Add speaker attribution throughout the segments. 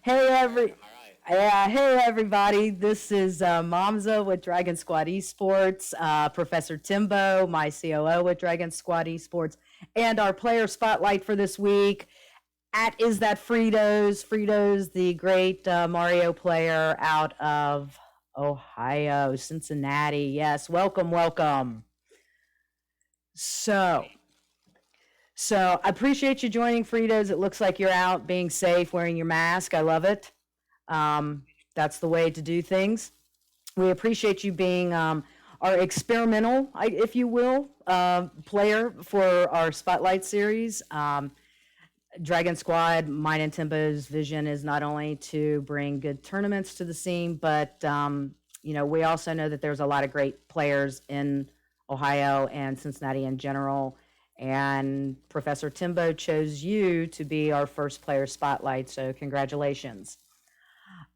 Speaker 1: Hey
Speaker 2: All right,
Speaker 1: every,
Speaker 2: all right.
Speaker 1: yeah, hey everybody. This is Mamza with DragonSquad eSports, Professor Timbo, my COO with DragonSquad eSports, and our player spotlight for this week at is that Fritos. Fritos, the great Mario player out of Ohio, Cincinnati. Yes, welcome, welcome. So,
Speaker 2: Sweet.
Speaker 1: so I appreciate you joining Fritos. It looks like you're out being safe, wearing your mask. I love it. That's the way to do things. We appreciate you being our experimental, if you will, player for our Spotlight series. Dragon Squad, mine and Timbo's vision is not only to bring good tournaments to the scene, but we also know that there's a lot of great players in Ohio and Cincinnati in general. And Professor Timbo chose you to be our first player spotlight, so congratulations.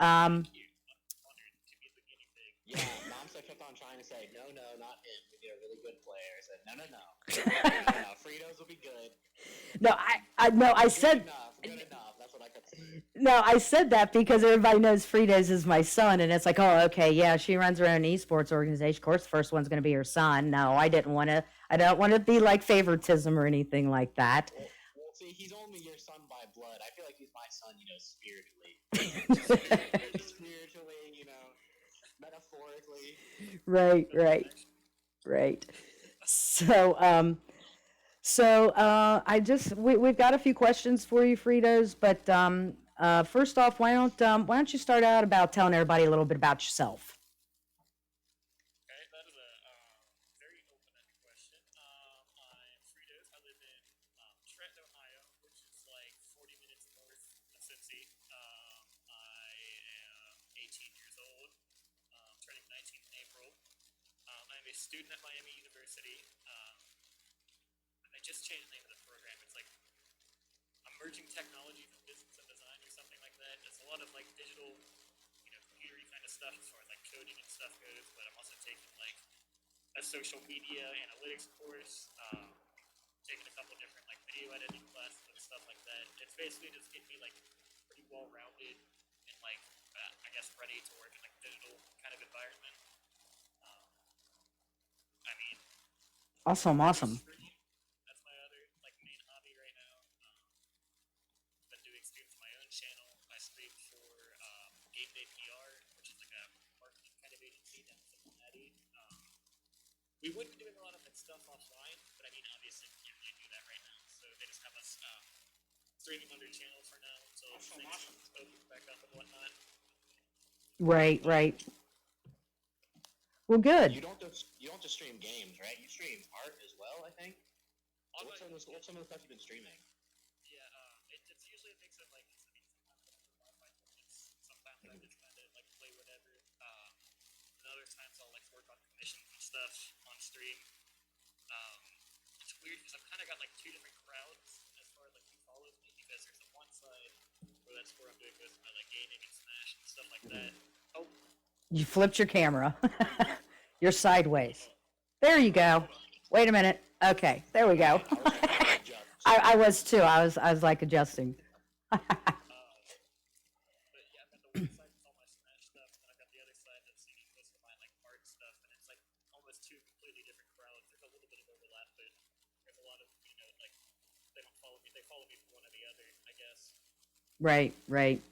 Speaker 1: Um,
Speaker 2: Thank you. I'm honored to be the guinea pig. Yeah, Momsa kept on trying to say, no, no, not him. We get a really good player. I said, no, no, no. No, no, no. Fritos will be good.
Speaker 1: no, I no, I
Speaker 2: Good
Speaker 1: said
Speaker 2: enough. Good enough. That's what I kept saying.
Speaker 1: no, I said that because everybody knows Fritos is my son, and it's like, oh, okay, yeah, she runs her own esports organization. Of course, the first one's going to be her son. No, I didn't want to. I don't want to be like favoritism or anything like that.
Speaker 2: Well, see, he's only your son by blood. I feel like he's my son, spiritually. Spiritually, metaphorically.
Speaker 1: Right,
Speaker 3: Good
Speaker 1: right,
Speaker 3: connection.
Speaker 1: right. So, we've got a few questions for you, Fritos. But first off, why don't you start out about telling everybody a little bit about yourself?
Speaker 3: Okay, that is a very open-ended question. I'm Fritos. I live in Trenton, Ohio, which is like 40 minutes north of Cincy. I am 18 years old, turning 19 in April. I'm a student at Miami University. I just changed the name of the program. It's like emerging technology from business and design or something like that. It's a lot of like digital, computery kind of stuff as far as like coding and stuff goes. But I'm also taking like a social media analytics course, taking a couple different like video editing classes and stuff like that. It's basically just getting me like pretty well rounded and like I guess ready to work in like a digital kind of environment. Um, I mean,
Speaker 1: Awesome,
Speaker 3: I do
Speaker 1: awesome.
Speaker 3: stream. That's my other like main hobby right now. Been doing streams on my own channel. I stream for Game Day PR, which is like a marketing kind of agency down in Cincinnati. We would be doing a lot of that stuff offline, but I mean, obviously, we can't really do that right now. So they just have us streaming on their channel for now until
Speaker 2: Awesome,
Speaker 3: things
Speaker 2: awesome.
Speaker 3: open back up and whatnot.
Speaker 1: Right, right. Well, good.
Speaker 2: You don't just stream games, right? You stream art as well, I think. So
Speaker 3: On my,
Speaker 2: what's some of the stuff you've been streaming?
Speaker 3: yeah, it's usually a mix of like, I mean, sometimes I do modify moments, sometimes I just kind of like play whatever. And other times I'll like work on commissions and stuff on stream. Um, it's weird because I've kind of got like two different crowds as far as like who follows me because there's the one side where that's where I'm doing most of my like gaming and Smash and stuff like that. Oh,
Speaker 1: You flipped your camera. You're
Speaker 3: hold
Speaker 1: sideways.
Speaker 3: on,
Speaker 1: There you go.
Speaker 3: hold on.
Speaker 1: Wait a minute. Okay, there we go.
Speaker 2: Man, I was
Speaker 1: I
Speaker 2: adjusting.
Speaker 1: was too. I was like adjusting.
Speaker 3: Um, but yeah, I've got the one side that's all my Smash stuff, and then I've got the other side that's most of my like art stuff, and it's like almost two completely different crowds. There's a little bit of overlap, but there's a lot of like they don't follow me. They follow me for one or the other, I guess.
Speaker 1: Right, right.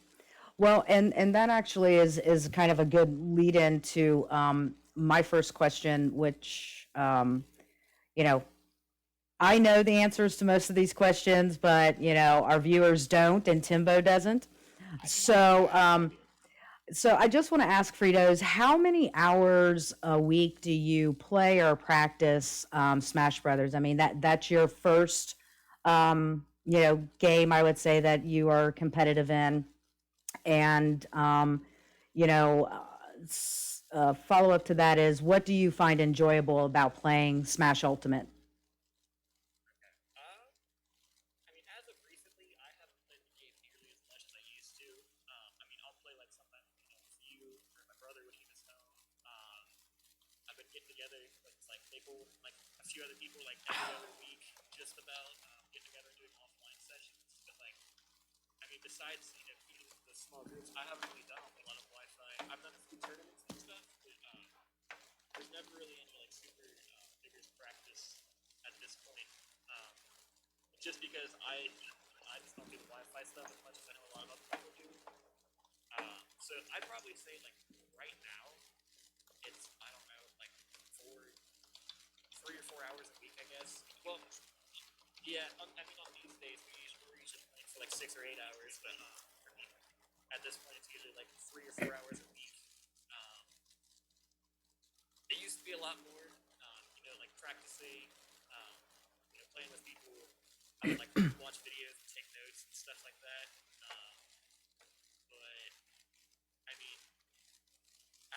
Speaker 1: Well, and that actually is kind of a good lead into my first question, which you know I know the answers to most of these questions, but our viewers don't, and Timbo doesn't.
Speaker 2: I do not.
Speaker 1: So
Speaker 2: I have no idea.
Speaker 1: so I just want to ask Fritos, how many hours a week do you play or practice Smash Brothers? I mean, that's your first game, I would say, that you are competitive in, and you know, follow up to that is, what do you find enjoyable about playing Smash Ultimate?
Speaker 3: Okay. I mean, as of recently, I haven't played the game nearly as much as I used to. I mean, I'll play like sometimes, with you or my brother when he was home. I've been getting together with like Nickel, like a few other people, like every other week, just about getting together and doing offline sessions. But like, I mean, besides beating the small groups. I haven't really done a lot of Wi-Fi. I've done a few tournaments and stuff, but there's never really any like super vigorous practice at this point. Um, just because I just don't do the Wi-Fi stuff as much as I know a lot of other people do. So I'd probably say like right now it's I don't know like 3 or 4 hours a week I guess. Well, yeah, I mean on these days we're usually playing for like 6 or 8 hours, but for me at this point it's usually like 3 or 4 hours a week. Um, it used to be a lot more, like practicing, um, playing with people. I would like watch videos and take notes and stuff like that. But I mean,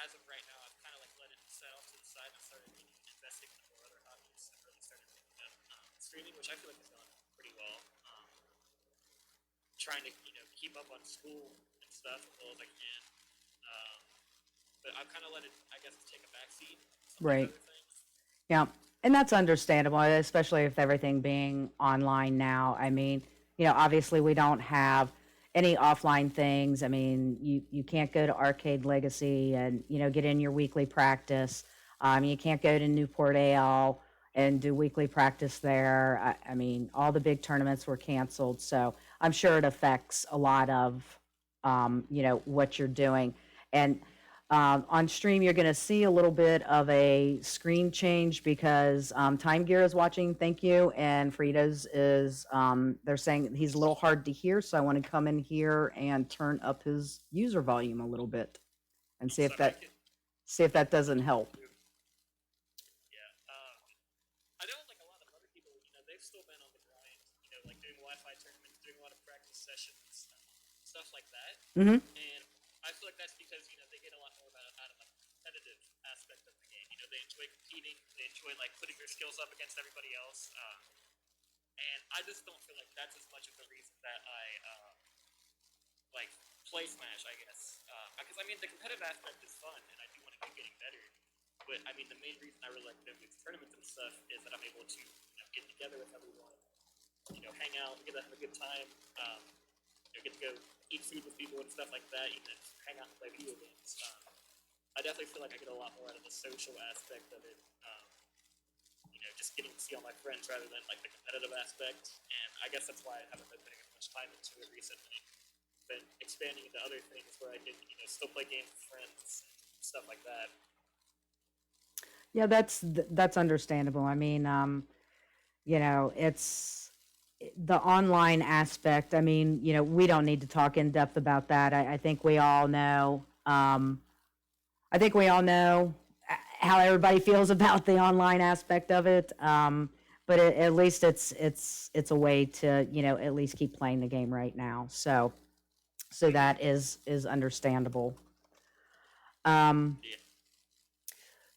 Speaker 3: as of right now, I've kind of like let it set off to the side and started investing in more other hobbies and really started picking up streaming, which I feel like has gone pretty well. Trying to keep up on school and stuff as well as I can. But I've kind of let it, I guess, take a backseat.
Speaker 1: Right. Yeah. And that's understandable, especially with everything being online now. I mean, obviously we don't have any offline things. I mean, you can't go to Arcade Legacy and, get in your weekly practice. You can't go to Newport AL and do weekly practice there. I mean, all the big tournaments were canceled. So I'm sure it affects a lot of, what you're doing. And on stream, you're going to see a little bit of a screen change because Time Gear is watching. Thank you. And Fritos is, they're saying he's a little hard to hear. So I want to come in here and turn up his user volume a little bit and see if that doesn't help.
Speaker 3: Yeah. I know like a lot of other people, they've still been on the grind, like doing Wi-Fi tournaments, doing a lot of practice sessions, stuff like that.
Speaker 1: Mm-hmm.
Speaker 3: And I feel like that's because they get a lot more out of like the competitive aspect of the game. They enjoy competing. They enjoy like putting their skills up against everybody else. And I just don't feel like that's as much of the reason that I like play Smash. I guess because I mean the competitive aspect is fun, and I do want to keep getting better. But I mean the main reason I really like doing these tournaments and stuff is that I'm able to get together with everyone, hang out, get to have a good time. Get to go eat food with people and stuff like that, even hang out and play video games. I definitely feel like I get a lot more out of the social aspect of it. Just getting to see all my friends rather than like the competitive aspect. And I guess that's why I haven't been putting as much time into it recently. Been expanding into other things where I can, still play games with friends and stuff like that.
Speaker 1: Yeah, that's understandable. I mean, it's the online aspect. I mean, we don't need to talk in depth about that. I think we all know. I think we all know how everybody feels about the online aspect of it. But at least it's a way to at least keep playing the game right now. So that is understandable.
Speaker 3: Yeah.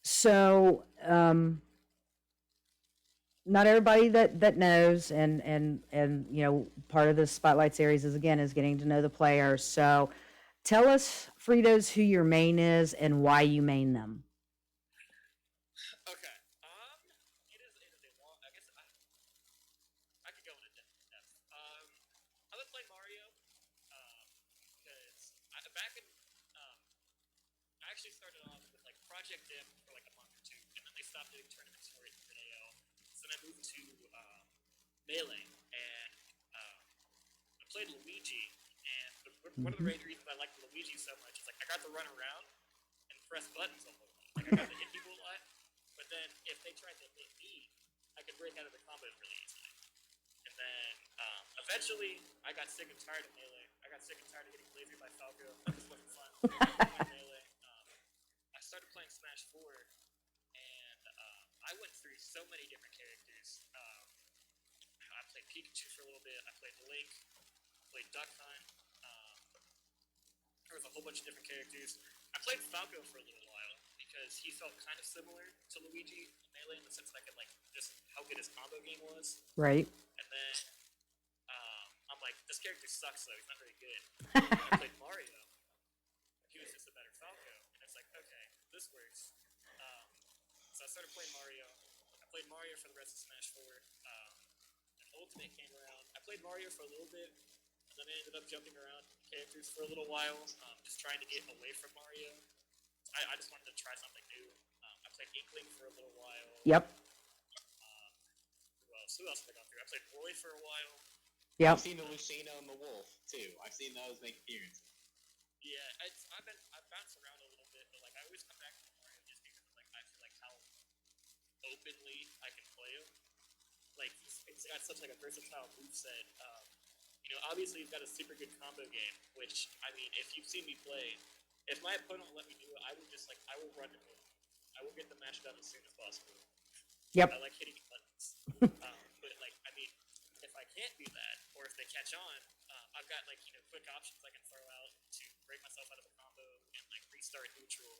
Speaker 1: So not everybody that knows and part of the spotlight series is getting to know the players. So tell us, Fritos, who your main is and why you main them.
Speaker 3: Okay. It is a long. I guess I could go into depth. I would play Mario. Because back in I actually started off with like Project M for like a month or two, and then they stopped doing tournaments for it in AO. So then I moved to Melee, and I played Luigi. And one of the main reasons I liked Luigi so much is like I got to run around and press buttons a lot. Like I got to hit people a lot. But then if they tried to hit me, I could break out of the combos really easily. And then eventually I got sick and tired of Melee. I got sick and tired of getting lasered by Falco. That just wasn't fun. Melee. I started playing Smash 4, and I went through so many different characters. I played Pikachu for a little bit. I played Link. I played Duck Hunt. There was a whole bunch of different characters. I played Falco for a little while because he felt kind of similar to Luigi in Melee in the sense that I could like just how good his combo game was.
Speaker 1: Right.
Speaker 3: And then I'm like, this character sucks though. He's not very good. I played Mario. He was just a better Falco, and it's like, okay, this works. So I started playing Mario. I played Mario for the rest of Smash 4. And Ultimate came around. I played Mario for a little bit, and then I ended up jumping around characters for a little while, just trying to get away from Mario. I just wanted to try something new. I played Inkling for a little while.
Speaker 1: Yep.
Speaker 3: Who else have I gone through? I played Roy for a while.
Speaker 1: Yep.
Speaker 2: I've seen the Lucino and the Wolf too. I've seen those make appearances.
Speaker 3: Yeah, I've bounced around a little bit, but like I always come back to Mario just because of, like I feel like how openly I can play him. Like it's got such like a versatile moveset. Obviously he's got a super good combo game, which I mean, if you've seen me play, if my opponent will let me do it, I will run into him. I will get the match done as soon as possible.
Speaker 1: Yep.
Speaker 3: I like hitting buttons. But like, I mean, if I can't do that, or if they catch on, I've got like quick options I can throw out to break myself out of a combo and like restart neutral.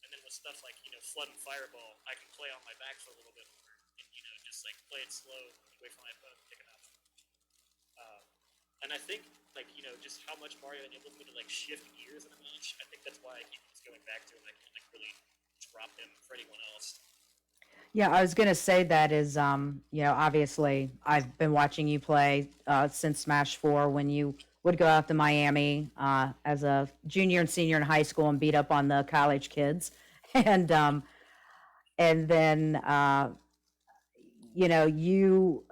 Speaker 3: And then with stuff like flood and fireball, I can play on my back for a little bit more and just like play it slow and wait for my opponent to pick an option. And I think like just how much Mario enables me to like shift gears in a match. I think that's why I keep just going back to him. I can't like really drop him for anyone else.
Speaker 1: Yeah, I was going to say that is, obviously I've been watching you play since Smash 4 when you would go out to Miami as a junior and senior in high school and beat up on the college kids. And then, you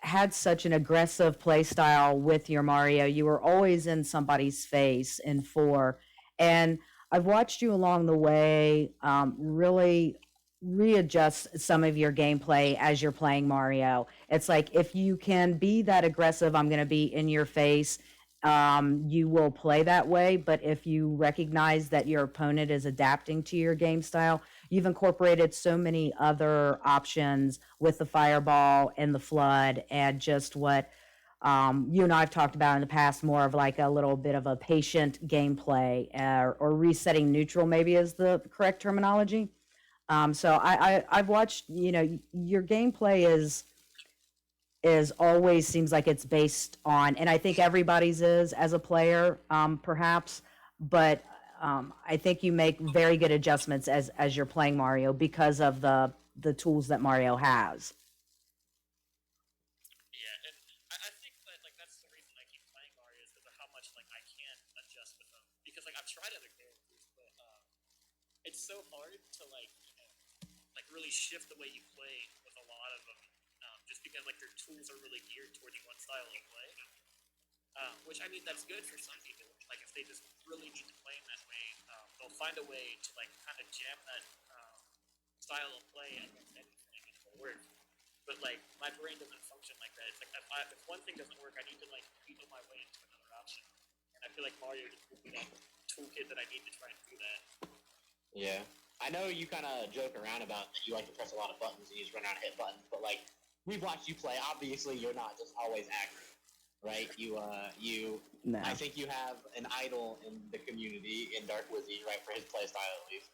Speaker 1: had such an aggressive play style with your Mario. You were always in somebody's face in 4. And I've watched you along the way really readjust some of your gameplay as you're playing Mario. It's like if you can be that aggressive, I'm going to be in your face. You will play that way. But if you recognize that your opponent is adapting to your game style, you've incorporated so many other options with the fireball and the flood and just what you and I've talked about in the past, more of like a little bit of a patient gameplay or resetting neutral, maybe is the correct terminology. So I've watched, your gameplay is always seems like it's based on, and I think everybody's is as a player, perhaps, but I think you make very good adjustments as you're playing Mario because of the tools that Mario has.
Speaker 3: Yeah, and I think that like that's the reason I keep playing Mario is because of how much like I can adjust with them. Because like I've tried other characters, but it's so hard to like really shift the way you play with a lot of them, just because like their tools are really geared towards one style of play. Which I mean that's good for some people. Like if they just really need to play in that way, they'll find a way to like kind of jam that style of play against anything and it'll work. But like my brain doesn't function like that. It's like if one thing doesn't work, I need to like wheedle my way into another option. And I feel like Mario just gives me that toolkit that I need to try and do that.
Speaker 2: Yeah. I know you kind of joke around about that you like to press a lot of buttons and you just run around and hit buttons, but like we've watched you play. Obviously, you're not just always accurate, right?
Speaker 1: No.
Speaker 2: I think you have an idol in the community in Dark Wizzy, right? For his play style at least,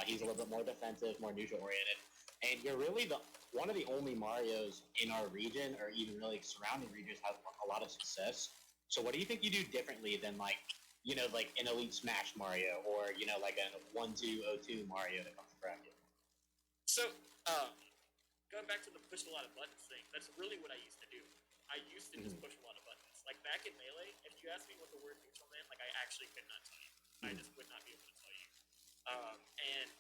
Speaker 2: he's a little bit more defensive, more neutral oriented, and you're really one of the only Marios in our region or even really surrounding regions has a lot of success. So, what do you think you do differently than like an Elite Smash Mario or like a 1-2-0-2 Mario that comes around you?
Speaker 3: So, going back to the push a lot of buttons thing, that's really what I used to do. I used to just push a lot of buttons. Like back in Melee, if you asked me what the word neutral meant, like I actually could not tell you. I just would not be able to tell you. And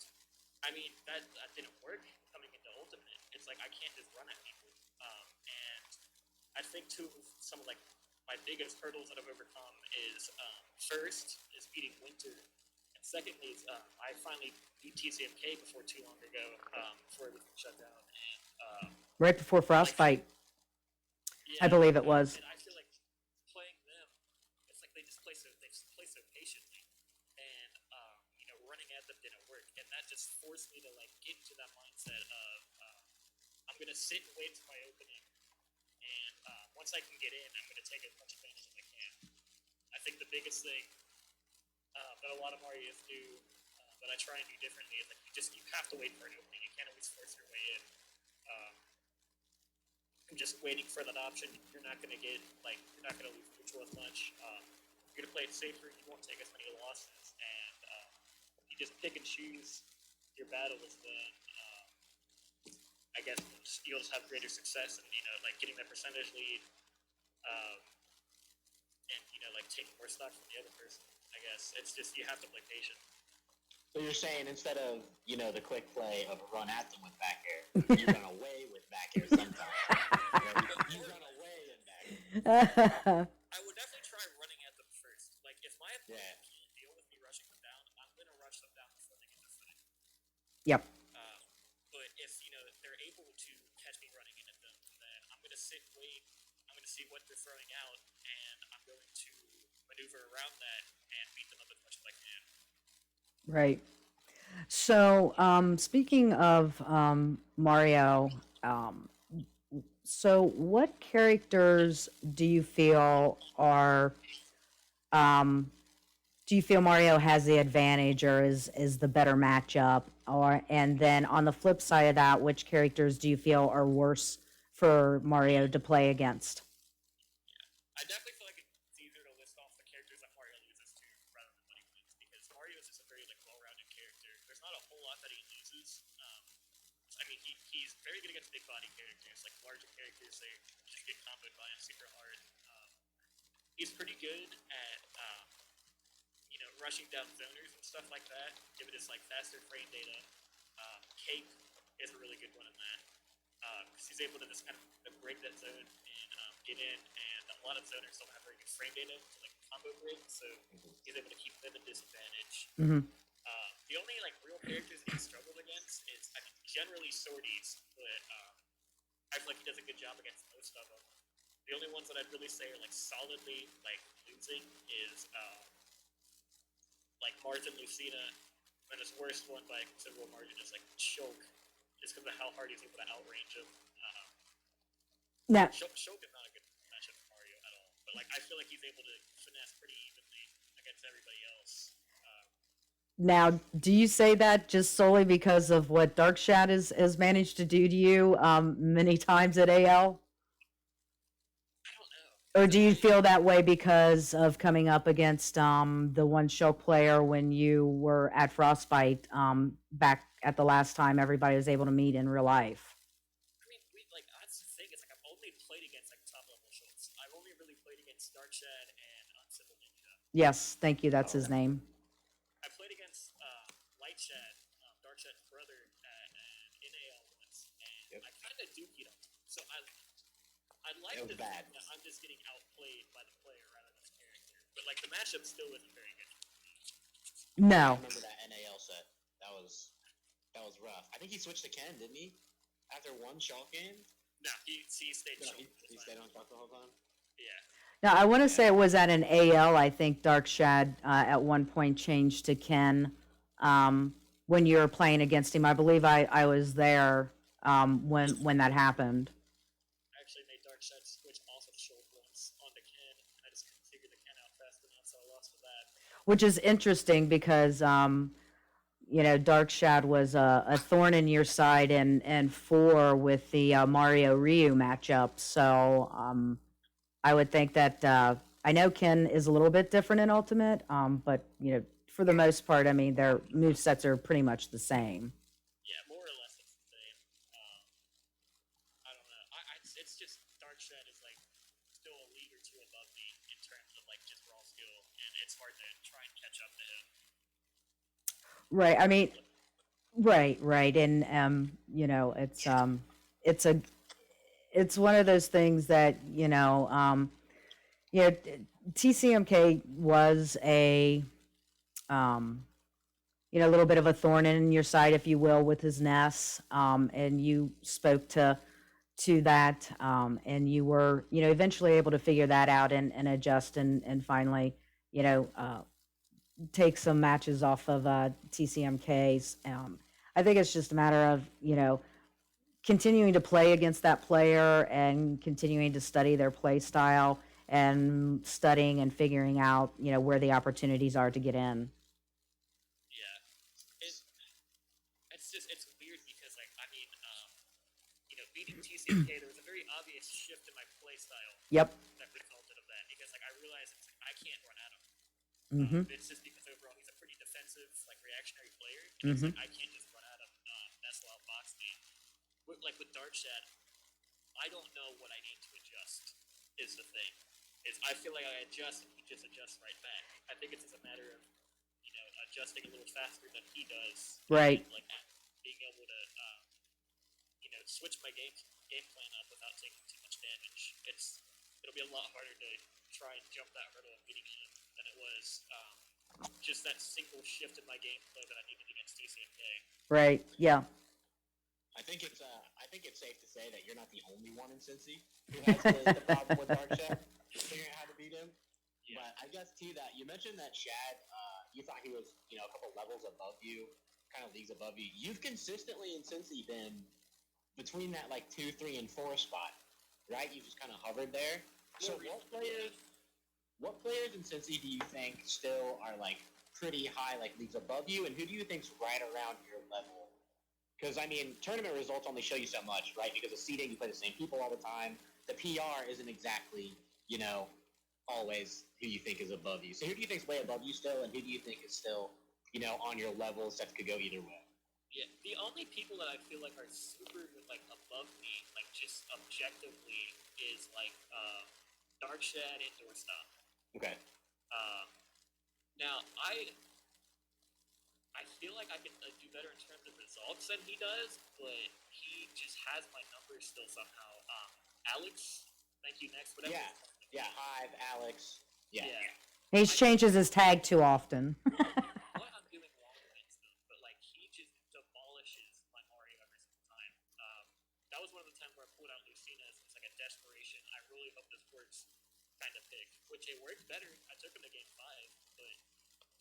Speaker 3: I mean that didn't work coming into Ultimate. It's like I can't just run at people. And I think too some of like my biggest hurdles that I've overcome is first is beating Winter, and secondly is I finally beat TCMK before too long ago before everything shut down. And
Speaker 1: Right before Frostbite,
Speaker 3: yeah,
Speaker 1: I believe it was.
Speaker 3: And I feel like playing them, it's like they play so patiently, and running at them didn't work, and that just forced me to like get into that mindset of I'm gonna sit and wait for my opening, and once I can get in, I'm gonna take as much advantage as I can. I think the biggest thing that a lot of Marios do that I try and do differently is like you have to wait for an opening. You can't always force your way in. Just waiting for that option, you're not going to lose neutral as much. You're going to play it safer, you won't take as many losses, and you just pick and choose your battles, then I guess you'll just have greater success and, like getting that percentage lead. and like take more stock from the other person. I guess it's just you have to play patient.
Speaker 2: So you're saying instead of the quick play of run at them with back air, you run away with back air sometimes. You run away in back air.
Speaker 3: I would definitely try running at them first. Like if my opponent can't deal with me rushing them down, I'm gonna rush them down before they get their footing.
Speaker 1: Yep.
Speaker 3: But if they're able to catch me running into them, then I'm gonna sit, wait. I'm gonna see what they're throwing out, and I'm going to maneuver around that and beat them up as much as I can.
Speaker 1: Right. So, speaking of Mario, so what characters do you feel are do you feel Mario has the advantage or is the better matchup? Or and then on the flip side of that, which characters do you feel are worse for Mario to play against?
Speaker 3: I definitely feel like it's easier to list off the characters that Mario loses to rather than what he wins, because Mario is just a very well-rounded character. There's not a whole lot that he loses. I mean, he's very good against big body characters, like larger characters. They just get comboed by him super hard. He's pretty good at rushing down zoners and stuff like that. Given his faster frame data, Cake is a really good one in that. Because he's able to just kind of break that zone and get in, and a lot of zoners don't have very good frame data to combo break, so he's able to keep them at disadvantage.
Speaker 1: Mm-hmm.
Speaker 3: The only real characters that he struggled against is generally swordies, but I feel like he does a good job against most of them. The only ones that I'd really say are solidly losing is Marth and Lucina, and his worst one by a considerable margin is Shulk, just because of how hard he's able to outrange him.
Speaker 1: Now,
Speaker 3: Shulk is not a good matchup for Mario at all, but I feel like he's able to finesse pretty evenly against everybody else.
Speaker 1: now, do you say that just solely because of what Darkshad has managed to do to you many times at AL?
Speaker 3: I don't know.
Speaker 1: Or do you feel that way because of coming up against the one show player when you were at Frostbite back at the last time everybody was able to meet in real life?
Speaker 3: I mean, that's the thing. It's I've only played against top level shows. I've only really played against Darkshad and Uncivil Ninja.
Speaker 1: Yes, thank you. That's his name.
Speaker 3: I played against Lightshad, Darkshad's brother, in AL once, and I kind of dookied him. So I'd like to think that I'm just getting outplayed by the player rather than the character. But the matchup still isn't very good.
Speaker 1: No.
Speaker 2: I remember that NAL set. That was rough. I think he switched to Ken, didn't he? After one Shulk game?
Speaker 3: No, he stayed Shulk.
Speaker 2: He stayed on Shulk the whole time?
Speaker 3: Yeah.
Speaker 1: Now, I want to say it was at an AL. I think Darkshad at one point changed to Ken when you were playing against him. I believe I was there when that happened.
Speaker 3: I actually made Darkshad switch off of Shulk once onto Ken, and I just couldn't figure the Ken out fast enough, so I lost to that.
Speaker 1: Which is interesting because Darkshad was a thorn in your side and 4 with the Mario Ryu matchup. So I would think that I know Ken is a little bit different in Ultimate, but for the most part, I mean their movesets are pretty much the same.
Speaker 3: Yeah, more or less it's the same. I don't know. It's just Darkshad is still a league or two above me in terms of just raw skill, and it's hard to try and catch up to him.
Speaker 1: Right. I mean, right, and it's one of those things that TCMK was a little bit of a thorn in your side, if you will, with his Ness, and you spoke to that, and you were eventually able to figure that out and adjust and finally take some matches off of TCMK's. I think it's just a matter of continuing to play against that player and continuing to study their play style and studying and figuring out where the opportunities are to get in.
Speaker 3: Yeah, it's weird because beating TCMK, there was a very obvious shift in my play style.
Speaker 1: Yep.
Speaker 3: That resulted of that because I realized I can't run at him.
Speaker 1: Mm-hmm.
Speaker 3: It's just because overall he's a pretty defensive, reactionary player, and
Speaker 1: Mm-hmm.
Speaker 3: I can't just run at him. That's will outbox me. With Darkshad, I don't know what I need to adjust. Is the thing. is I feel like I adjust and he just adjusts right back. I think it's just a matter of adjusting a little faster than he does,
Speaker 1: Right.
Speaker 3: and like being able to switch my game plan up without taking too much damage. It'll be a lot harder to try and jump that hurdle of beating him than it was just that single shift in my gameplay that I needed against TCMK.
Speaker 1: Right. Yeah.
Speaker 2: I think it's safe to say that you're not the only one in Cincy who has the problem with Dark Chef, figuring out how to beat him.
Speaker 3: Yeah.
Speaker 2: But I guess to that, you mentioned that Shad, you thought he was a couple levels above you, kind of leagues above you. You've consistently in Cincy been between that like 2, 3, and 4 spot, right? You just kind of hovered there. So what players in Cincy do you think still are like pretty high, like leagues above you, and who do you think's right around your level? Because I mean, tournament results only show you so much, right? Because the seeding, you play the same people all the time. The PR isn't exactly, always who you think is above you. So who do you think's way above you still, and who do you think is still, on your levels that could go either way?
Speaker 3: Yeah, the only people that I feel like are super like above me, like just objectively, is like Darkshad and Doorstop.
Speaker 2: Okay.
Speaker 3: Now I feel like I can do better in terms of results than he does, but he just has my numbers still somehow. Alex, thank you. Next, whatever.
Speaker 2: Yeah. Hive, Alex. Yeah.
Speaker 1: He changes his tag too often.
Speaker 3: What I'm doing wrong against him, but like he just demolishes my Mario every single time. That was one of the times where I pulled out Lucina as like a desperation. I really hope this works kind of pick, which it worked better. I took him to game 5, but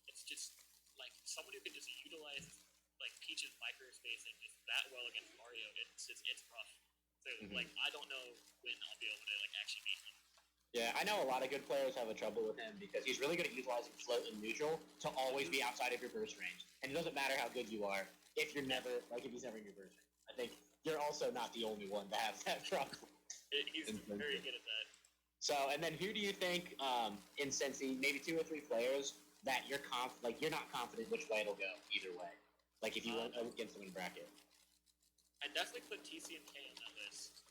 Speaker 3: it's just like someone who can just utilize like Peach's microspacing just that well against Mario. It's rough. So like I don't know when I'll be able to like actually beat him.
Speaker 2: Yeah, I know a lot of good players have a trouble with him because he's really good at utilizing float and neutral to always be outside of your burst range. And it doesn't matter how good you are if he's never in your burst range. I think you're also not the only one to have that problem.
Speaker 3: He's very good at that.
Speaker 2: So, and then who do you think in Cincy, maybe 2 or 3 players that you're not confident which way it'll go either way? Like if you went against them in bracket.
Speaker 3: I definitely put TCMK on that list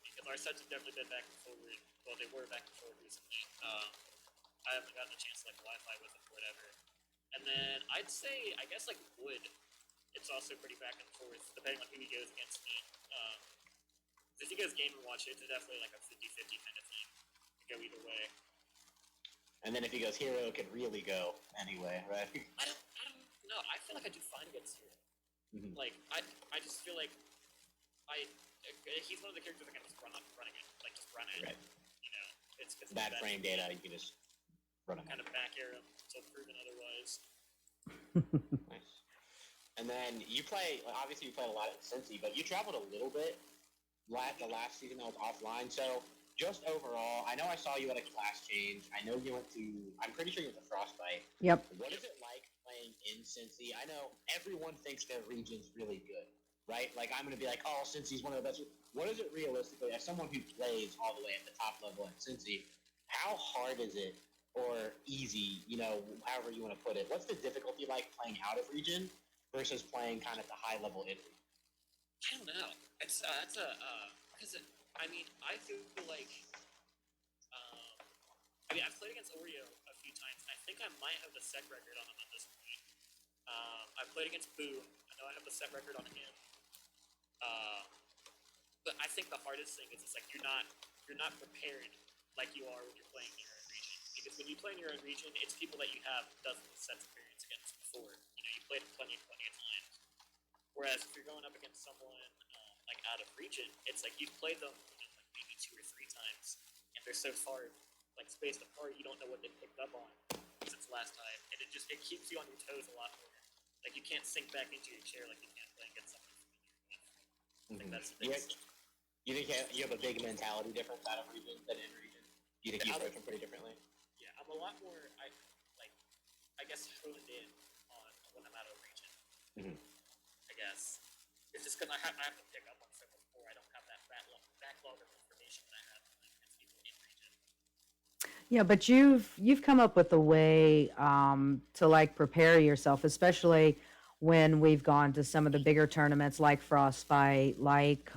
Speaker 3: because our sets have definitely been back and forward. Well, they were back and forward recently. I haven't gotten a chance to like Wi-Fi with them or whatever. And then I'd say, I guess like Wood, it's also pretty back and forth depending on who he goes against me. If he goes Game & Watch, it's definitely like a 50-50 kind of thing. It could go either way.
Speaker 2: And then if he goes Hero, it could really go anyway, right?
Speaker 3: I don't know. I feel like I do fine against Hero. Mm-hmm. Like I just feel like he's one of the characters that can just running it, like just run it. Right. It's
Speaker 2: bad frame data. You can just run it.
Speaker 3: Kind of back air him until proven otherwise.
Speaker 2: Nice. And then you obviously you played a lot at Cincy, but you traveled a little bit the last season that was offline. So just overall, I know I saw you at a class change. I know you went to, I'm pretty sure you went to Frostbite.
Speaker 1: Yep.
Speaker 2: What is it like playing in Cincy? I know everyone thinks their region's really good, right? Like I'm going to be like, oh, Cincy's one of the best. What is it realistically, as someone who plays all the way at the top level at Cincy, how hard is it or easy, however you want to put it? What's the difficulty like playing out of region versus playing kind of the high level in region?
Speaker 3: I don't know. It's because I feel like I've played against Oreo a few times. I think I might have the sec record on him at this point. I played against Boo. I know I have the set record on him. But I think the hardest thing is it's like you're not prepared like you are when you're playing in your own region. Because when you play in your own region, it's people that you have dozens of sets experience against before. You played plenty of times. Whereas if you're going up against someone like out of region, it's like you've played them like maybe 2 or 3 times, and they're so far like spaced apart, you don't know what they picked up on since last time, and it keeps you on your toes a lot more. Like you can't sink back into your chair like you can playing against someone familiar with. I think that's the biggest.
Speaker 2: You think you have a big mentality difference out of region than in region? You think you approach them pretty differently?
Speaker 3: Yeah, I'm a lot more I guess honed in on when I'm out of region. Mm-hmm. I guess it's just because I have to pick up on stuff before. I don't have that backlog of information that I have against people in region.
Speaker 1: Yeah, but you've come up with a way to like prepare yourself, especially when we've gone to some of the bigger tournaments like Frostbite, like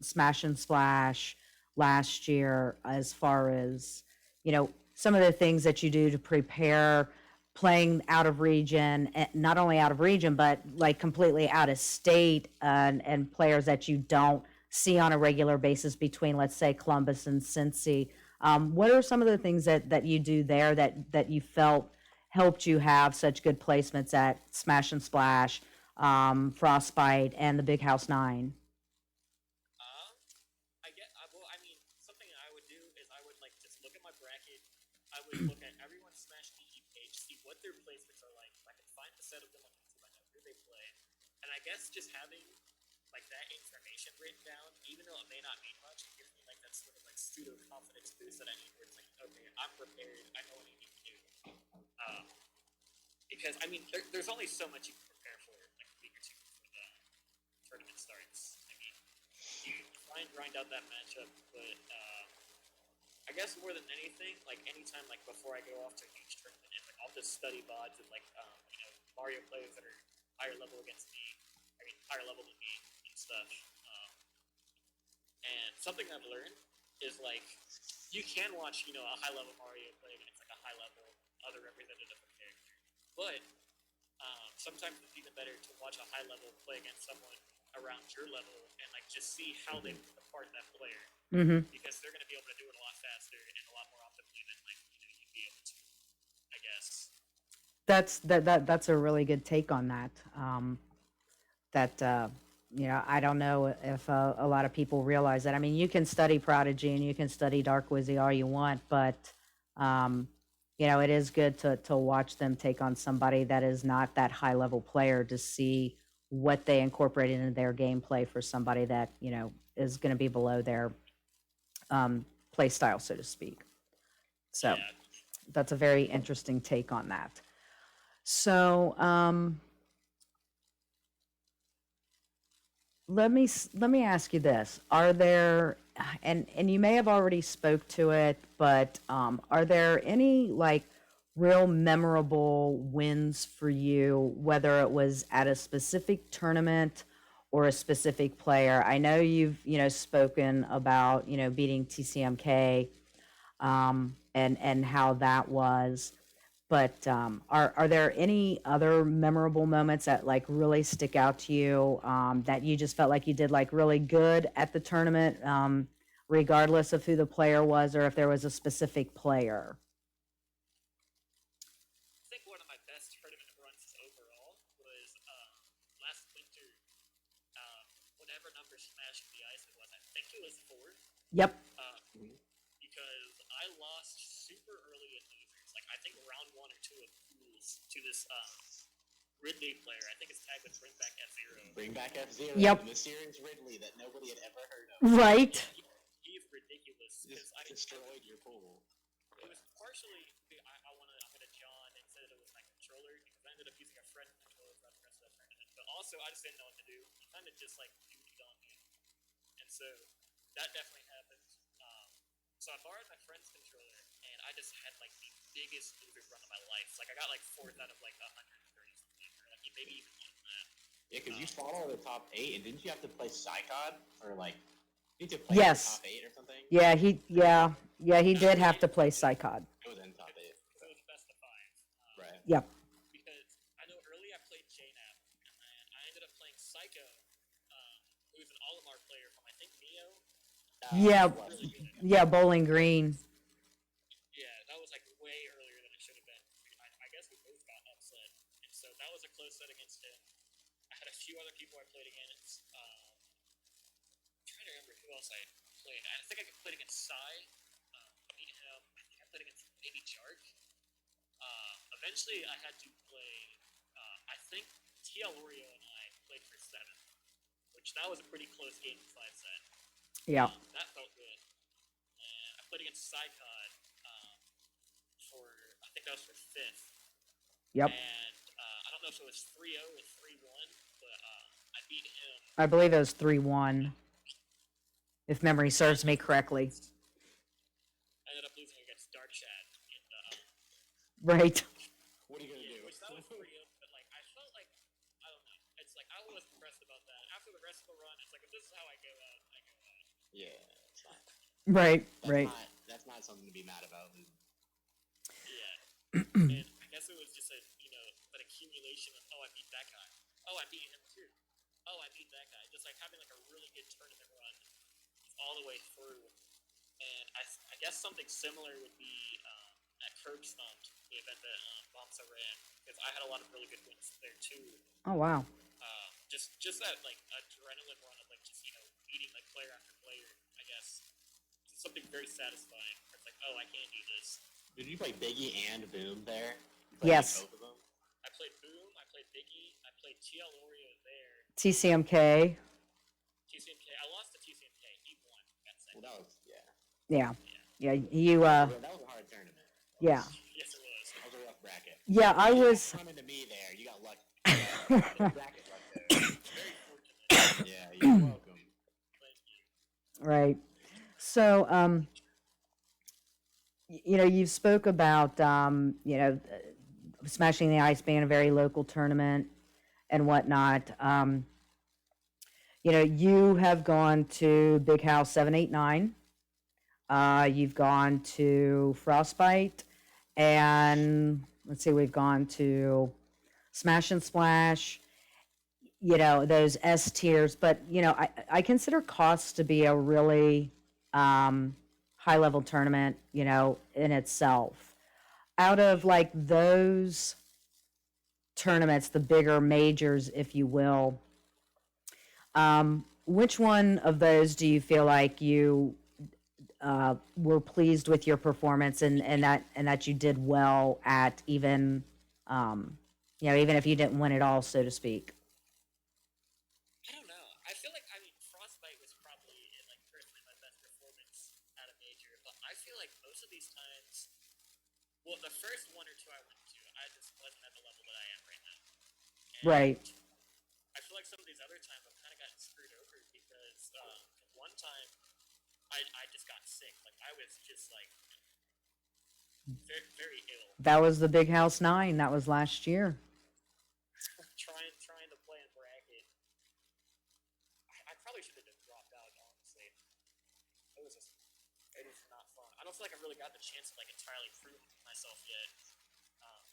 Speaker 1: Smash and Splash last year, as far as some of the things that you do to prepare playing out of region, not only out of region, but like completely out of state, and players that you don't see on a regular basis between, let's say, Columbus and Cincy. What are some of the things that you do there that you felt helped you have such good placements at Smash and Splash, Frostbite, and the Big House 9?
Speaker 3: Um, well, I mean, something I would do is I would like just look at my bracket. I would look at everyone's Smash DG page, see what their placements are like. If I can find the set of them on YouTube, I know who they play. And I guess just having like that information written down, even though it may not mean much, it gives me like that sort of like pseudo confidence boost that I need. Where it's like, okay, I'm prepared. I know what I need to do. Um, because I mean, there's only so much you can prepare for, like a week or two before the tournament starts. I mean, you try and grind out that matchup, but I guess more than anything, like anytime, like before I go off to a huge tournament, and like I'll just study VODs of like Mario players that are higher level against me, I mean higher level than me and stuff. And something I've learned is like you can watch a high level Mario play against like a high level other representative of character, but sometimes it's even better to watch a high level play against someone around your level and like just see how they pick apart that player, because they're going to be able to do it a lot faster and a lot more optimally than like you'd be able to, I guess.
Speaker 1: That's a really good take on that. That I don't know if a lot of people realize that. I mean, you can study Prodigy and you can study Dark Wizzy all you want, but it is good to watch them take on somebody that is not that high level player to see what they incorporated into their gameplay for somebody that is going to be below their play style, so to speak. So
Speaker 3: Yeah.
Speaker 1: that's a very interesting take on that. So let me ask you this: Are there, and you may have already spoke to it, but are there any like real memorable wins for you, whether it was at a specific tournament or a specific player? I know you've spoken about beating TCMK, and how that was. But are there any other memorable moments that like really stick out to you, that you just felt like you did like really good at the tournament, regardless of who the player was or if there was a specific player?
Speaker 3: I think one of my best tournament runs overall was last winter. Whatever number Smash in the Ice it was, I think it was fourth.
Speaker 1: Yep.
Speaker 3: Because I lost super early in losers. Like I think round 1 or 2 of pools to this Ridley player. I think it's tagged with Bring Back F-Zero.
Speaker 2: Bring Back F-Zero.
Speaker 1: Yep.
Speaker 2: The mysterious Ridley that nobody had ever heard of.
Speaker 1: Right.
Speaker 3: Yeah, he's ridiculous.
Speaker 2: Just destroyed your pool.
Speaker 3: It was partially I'm gonna John instead of with my controller because I ended up using a friend controller throughout the rest of the tournament. But also I just didn't know what to do. He kind of just like duty on me, and so that definitely happened. So I borrowed my friend's controller, and I just had like the biggest loser run of my life. Like I got like 4th out of like 130 something, or like maybe even more than that.
Speaker 2: Yeah, because you fought all the top 8, and didn't you have to play Psychod or like you need to play
Speaker 1: Yes.
Speaker 2: the top 8 or something?
Speaker 1: Yeah, he did have to play Psychod.
Speaker 2: It was in top 8.
Speaker 3: It was best of 5.
Speaker 2: Right.
Speaker 1: Yep.
Speaker 3: Because I know early I played JNAP, and I ended up playing Psycho, who's an Olimar player from I think Neo.
Speaker 1: Yeah.
Speaker 3: Really good.
Speaker 1: Yeah, Bowling Green.
Speaker 3: Yeah, that was like way earlier than it should have been. I guess we both got upset, and so that was a close set against him. I had a few other people I played against. I'm trying to remember who else I played. I think I played against Sai. Beat him. I think I played against maybe Jark. Eventually, I had to play. I think TL Oreo and I played for 7th, which that was a pretty close game in 5 set.
Speaker 1: Yeah.
Speaker 3: That felt good. And I played against Psycod for, I think that was for 5th.
Speaker 1: Yep.
Speaker 3: And I don't know if it was 3-0 or 3-1, but I beat him.
Speaker 1: I believe it was 3-1, if memory serves me correctly.
Speaker 3: I ended up losing against Dark Shad in the
Speaker 1: Right.
Speaker 2: What are you gonna do?
Speaker 3: which that was 3-0, but like I felt like I don't know. It's like I was impressed about that. After the rest of the run, it's like if this is how I go out, I go out.
Speaker 2: Yeah, it's fine.
Speaker 1: Right. Right.
Speaker 2: That's not something to be mad about.
Speaker 3: And I guess it was just a an accumulation of, oh, I beat that guy, oh, I beat him too, oh, I beat that guy, just like having like a really good tournament run all the way through. And I guess something similar would be at Curb Stomped, the event that Bombsa ran, because I had a lot of really good wins there too.
Speaker 1: Oh, wow.
Speaker 3: Just that like adrenaline run of like just beating like player after player. I guess it's something very satisfying. It's like, oh, I can do this.
Speaker 2: Did you play Biggie and Boom there? You played
Speaker 1: Yes.
Speaker 2: both of them?
Speaker 3: I played Boom. I played Biggie. I played TL Oreo there.
Speaker 1: TCMK.
Speaker 3: TCMK. I lost to TCMK. He won that second.
Speaker 2: Well, that was
Speaker 1: Yeah. Yeah. You,
Speaker 2: that was a hard tournament.
Speaker 1: yeah.
Speaker 3: Yes, it was.
Speaker 2: That was a rough bracket.
Speaker 1: Yeah, I was.
Speaker 2: Coming to me there, you got lucky. Bracket luck there.
Speaker 3: Very fortunate.
Speaker 2: Yeah, you're welcome.
Speaker 3: Thank you.
Speaker 1: Right. So, you spoke about, Smashing the Ice being a very local tournament and whatnot. You have gone to Big House 789. You've gone to Frostbite, and let's see, we've gone to Smash and Splash. Those S tiers, but I consider costs to be a really high level tournament, in itself. Out of like those tournaments, the bigger majors, if you will, which one of those do you feel like you were pleased with your performance and that you did well at, even even if you didn't win it all, so to speak?
Speaker 3: I don't know. I feel like Frostbite was probably like personally my best performance at a major, but I feel like most of these times, well, the first one or two I went to, I just wasn't at the level that I am right now. And
Speaker 1: Right.
Speaker 3: I feel like some of these other times I've kind of gotten screwed over because one time I just got sick. Like I was just like very, very ill.
Speaker 1: That was the Big House 9. That was last year.
Speaker 3: trying to play in bracket. I probably should have dropped out, honestly. It was not fun. I don't feel like I've really got the chance to like entirely prove myself yet.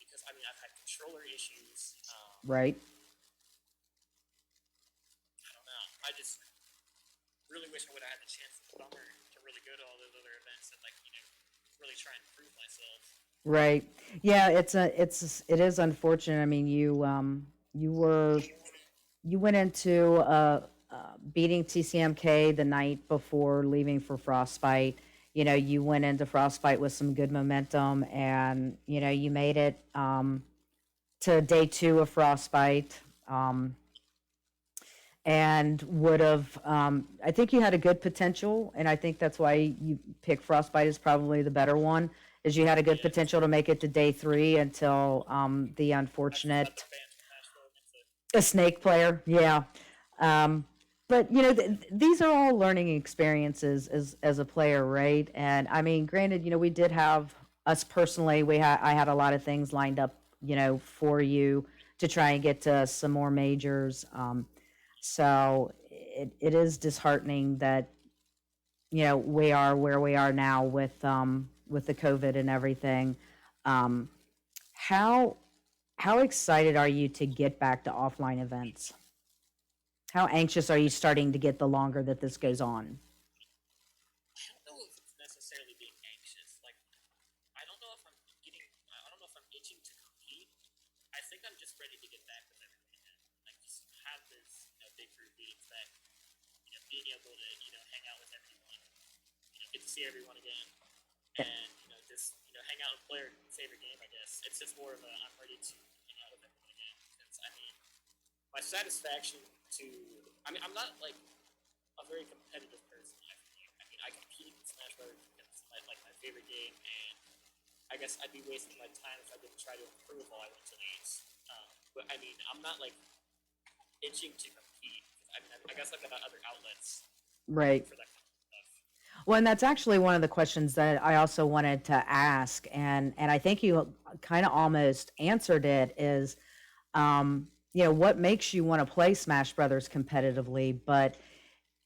Speaker 3: Because I've had controller issues.
Speaker 1: Right.
Speaker 3: I don't know. I just really wish I would have had the chance this summer to really go to all those other events and like really try and prove myself.
Speaker 1: Right. Yeah, it is unfortunate. I mean, you went into beating TCMK the night before leaving for Frostbite. You went into Frostbite with some good momentum, and you made it to day 2 of Frostbite. And would have, I think you had a good potential, and I think that's why you picked Frostbite as probably the better one, is you had a good potential to make it to day 3 until the unfortunate a snake player. Yeah. But these are all learning experiences as a player, right? And I mean, granted, we did have us personally. I had a lot of things lined up, for you to try and get to some more majors. So it is disheartening that we are where we are now with the COVID and everything. How excited are you to get back to offline events? How anxious are you starting to get the longer that this goes on?
Speaker 3: I don't know if it's necessarily being anxious. Like, I don't know if I'm itching to compete. I think I'm just ready to get back with everything again. Like, just have this, big group meetings back. Being able to, hang out with everyone. Get to see everyone again. And, just, hang out and play our favorite game, I guess. It's just more of a, I'm ready to hang out with everyone again. Because, my satisfaction I'm not, like, a very competitive person. I compete in Smash Bros. Because it's my favorite game, and I guess I'd be wasting my time if I didn't try to improve while I went to these. But I'm not like itching to compete. I guess I've got other outlets
Speaker 1: Right.
Speaker 3: for that kind of stuff.
Speaker 1: Well, and that's actually one of the questions that I also wanted to ask, and I think you kind of almost answered it. Is what makes you want to play Smash Brothers competitively? But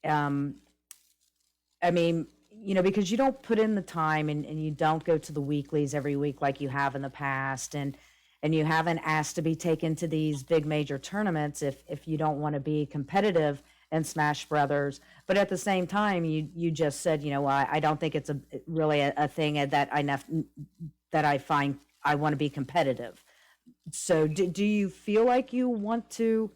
Speaker 1: I mean, you know, because you don't put in the time and you don't go to the weeklies every week like you have in the past, and you haven't asked to be taken to these big major tournaments if you don't want to be competitive in Smash Brothers. But at the same time, you just said, you know, well, I don't think it's really a thing that I find I want to be competitive. So do you feel like you want to,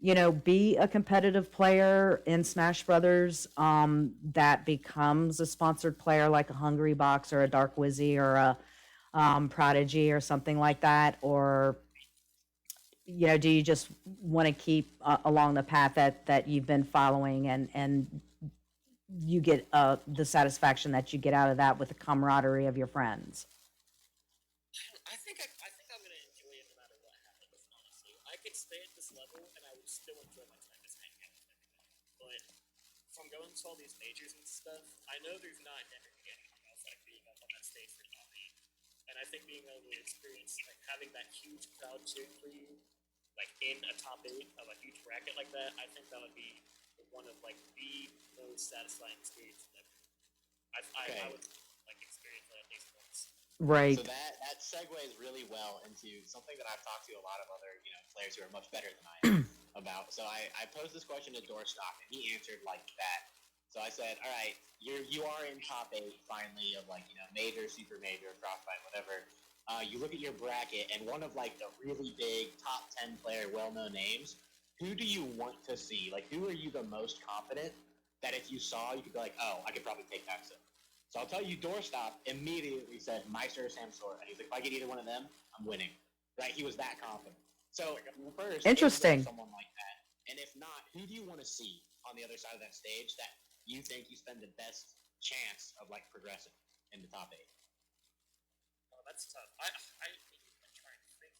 Speaker 1: you know, be a competitive player in Smash Brothers, that becomes a sponsored player like a Hungry Box or a Dark Wizzy or a Prodigy or something like that? Or, you know, do you just want to keep along the path that you've been following, and you get the satisfaction that you get out of that with the camaraderie of your friends?
Speaker 3: I think I'm gonna enjoy it no matter what happens. Honestly, I could stay at this level and I would still enjoy my time just hanging out with everybody. But from going to all these majors and stuff, I know there's not never gonna be anything else like being up on that stage for top eight. And I think being able to experience like having that huge crowd cheering for you, like in a top eight of a huge bracket like that, I think that would be one of like the most satisfying experiences ever. I would like experience that at least once.
Speaker 1: Right.
Speaker 2: So that segues really well into something that I've talked to a lot of other players who are much better than I am about. So I posed this question to Doorstock and he answered like that. So I said, all right, you are in top eight finally of like major, super major, frostbite, whatever. You look at your bracket and one of like the really big top 10 player well-known names. Who do you want to see? Like who are you the most confident that if you saw you could be like, oh, I could probably take that. So I'll tell you, Doorstop immediately said Meister or Samsora. He's like, if I get either one of them, I'm winning. Right? He was that confident. So first,
Speaker 1: Interesting.
Speaker 2: is there someone like that? And if not, who do you want to see on the other side of that stage that you think you spend the best chance of like progressing in the top eight?
Speaker 3: Oh, that's tough. I'm trying to think.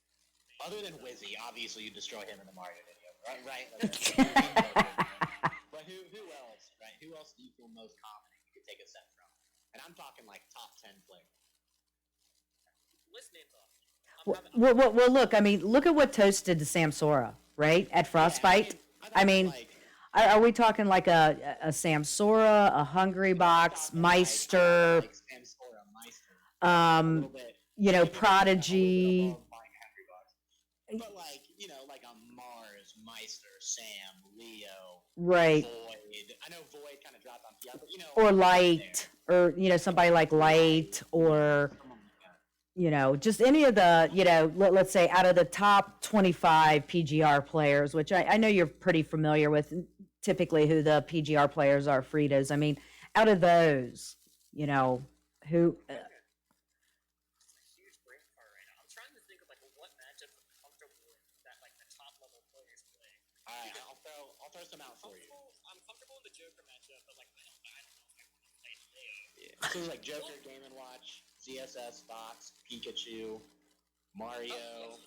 Speaker 2: Other than Wizzy, obviously you destroy him in the Mario video, right? But who else? Right? Who else do you feel most confident you could take a set from? And I'm talking like top 10 players.
Speaker 3: List names off.
Speaker 1: Well, look, I mean, look at what Toast did to Samsora, right? At Frostbite. I mean, are we talking like a Samsora, a Hungry Box, Meister,
Speaker 2: like Samsora, Meister,
Speaker 1: you know, Prodigy?
Speaker 2: But like, like a Mars, Meister, Sam, Leo,
Speaker 1: Right.
Speaker 2: Void. I know Void kind of dropped on PR, but
Speaker 1: or Light, or somebody like Light, or just any of the let's say out of the top 25 PGR players, which I know you're pretty familiar with. Typically, who the PGR players are, Fritos. I mean, out of those, who.
Speaker 3: Huge brain fart right now. I'm trying to think of like what matchups I'm comfortable with that like the top level players play.
Speaker 2: All right, I'll throw some out for you.
Speaker 3: I'm comfortable in the Joker matchup, but like I don't know if I want to play Leo.
Speaker 2: Yeah. So like Joker, Game and Watch, ZSS, Fox, Pikachu, Mario,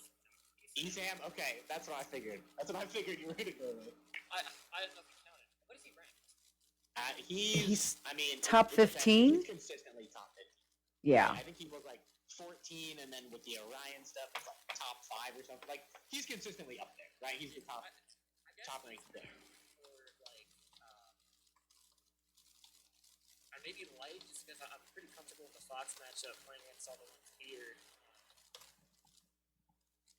Speaker 2: Esam. Okay, that's what I figured. That's what I figured you were gonna go with.
Speaker 3: I don't know if he counted. What is he ranked?
Speaker 2: He's I mean
Speaker 1: top 15.
Speaker 2: He's consistently top 15.
Speaker 1: Yeah.
Speaker 2: I think he was like 14, and then with the Orion stuff, it's like top 5 or something. Like he's consistently up there, right? He's the top ranked player.
Speaker 3: Or like, I maybe Light just because I'm pretty comfortable in the Fox matchup playing against all the ones here.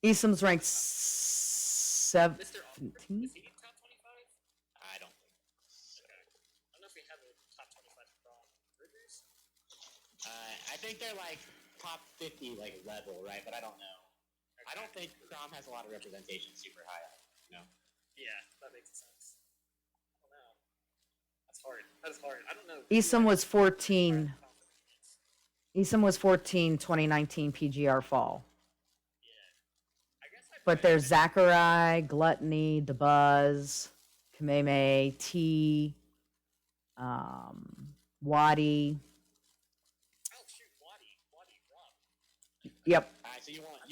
Speaker 1: Esam's ranked
Speaker 3: Mr. Oliver,
Speaker 1: 17.
Speaker 3: is he in top 25?
Speaker 2: I don't think so.
Speaker 3: Okay. I don't know if we have a top 25 from Rivers.
Speaker 2: I think they're like top 50 like level, right? But I don't know. Okay. I don't think Crom has a lot of representation super high up,
Speaker 3: Yeah, that makes sense. I don't know. That's hard. That is hard. I don't know.
Speaker 1: Esam was 14. Esam was 14, 2019 PGR fall. But there's Zachary, Gluttony, The Buzz, Kameme, T, Waddy.
Speaker 3: Oh shoot, Waddy Rob.
Speaker 1: Yep.
Speaker 2: All right, so you want.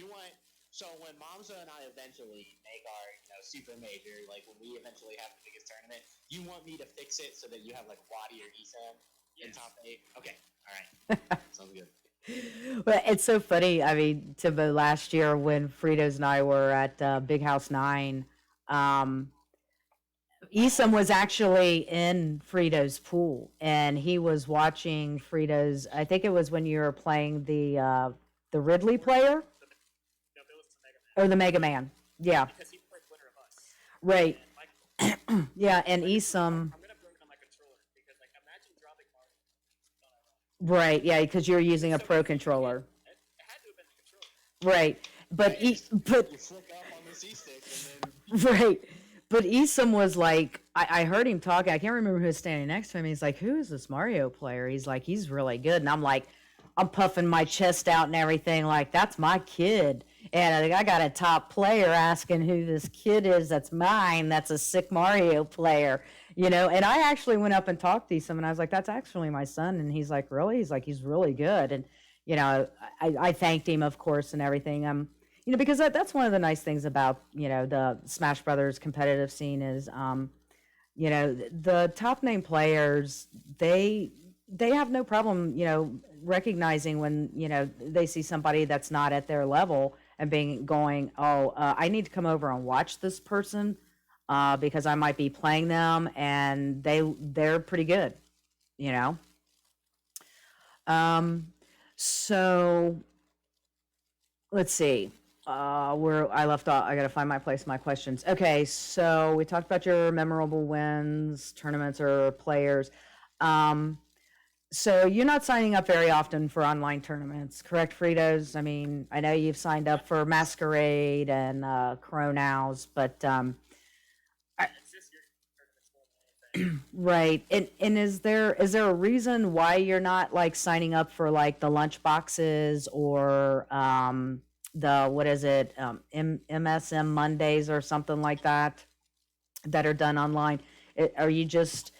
Speaker 2: So when Mamza and I eventually make our super major, like when we eventually have the biggest tournament, you want me to fix it so that you have like Waddy or Esam in top 8? Okay, all right, sounds good.
Speaker 1: But it's so funny. I mean, Timbo, last year when Fritos and I were at Big House 9, Esom was actually in Frito's pool, and he was watching Frito's. I think it was when you were playing the Ridley player
Speaker 3: No, it was the Mega Man
Speaker 1: or the Mega Man. Yeah,
Speaker 3: because he played Winner of Us.
Speaker 1: right.
Speaker 3: And Mike,
Speaker 1: Yeah, and Esom.
Speaker 3: I'm gonna bring on my controller because like imagine dropping Mario.
Speaker 1: Right. Yeah, because you're using a pro controller.
Speaker 3: It had to have been the controller.
Speaker 1: Right. But but
Speaker 2: You flick up on the C-stick and then
Speaker 1: right. But Esom was like, I heard him talking. I can't remember who was standing next to him. He's like, who is this Mario player? He's like, he's really good. And I'm like, I'm puffing my chest out and everything. Like, that's my kid. And I got a top player asking who this kid is that's mine. That's a sick Mario player, you know? And I actually went up and talked to Esom and I was like, that's actually my son. And he's like, really? He's like, he's really good. And, you know, I thanked him, of course, and everything. You know, because that's one of the nice things about, you know, the Smash Brothers competitive scene is, you know, the top name players, they have no problem, you know, recognizing when, you know, they see somebody that's not at their level and going, oh, I need to come over and watch this person because I might be playing them and they're pretty good, you know. So let's see. Where I left off, I got to find my place, my questions. Okay, so we talked about your memorable wins, tournaments, or players. So you're not signing up very often for online tournaments, correct, Fritos? I mean, I know you've signed up for Masquerade and Chronows, but
Speaker 3: It's just your tournaments more than anything.
Speaker 1: right. And is there a reason why you're not like signing up for like the lunch boxes or the what is it MSM Mondays or something like that that are done online? Are you just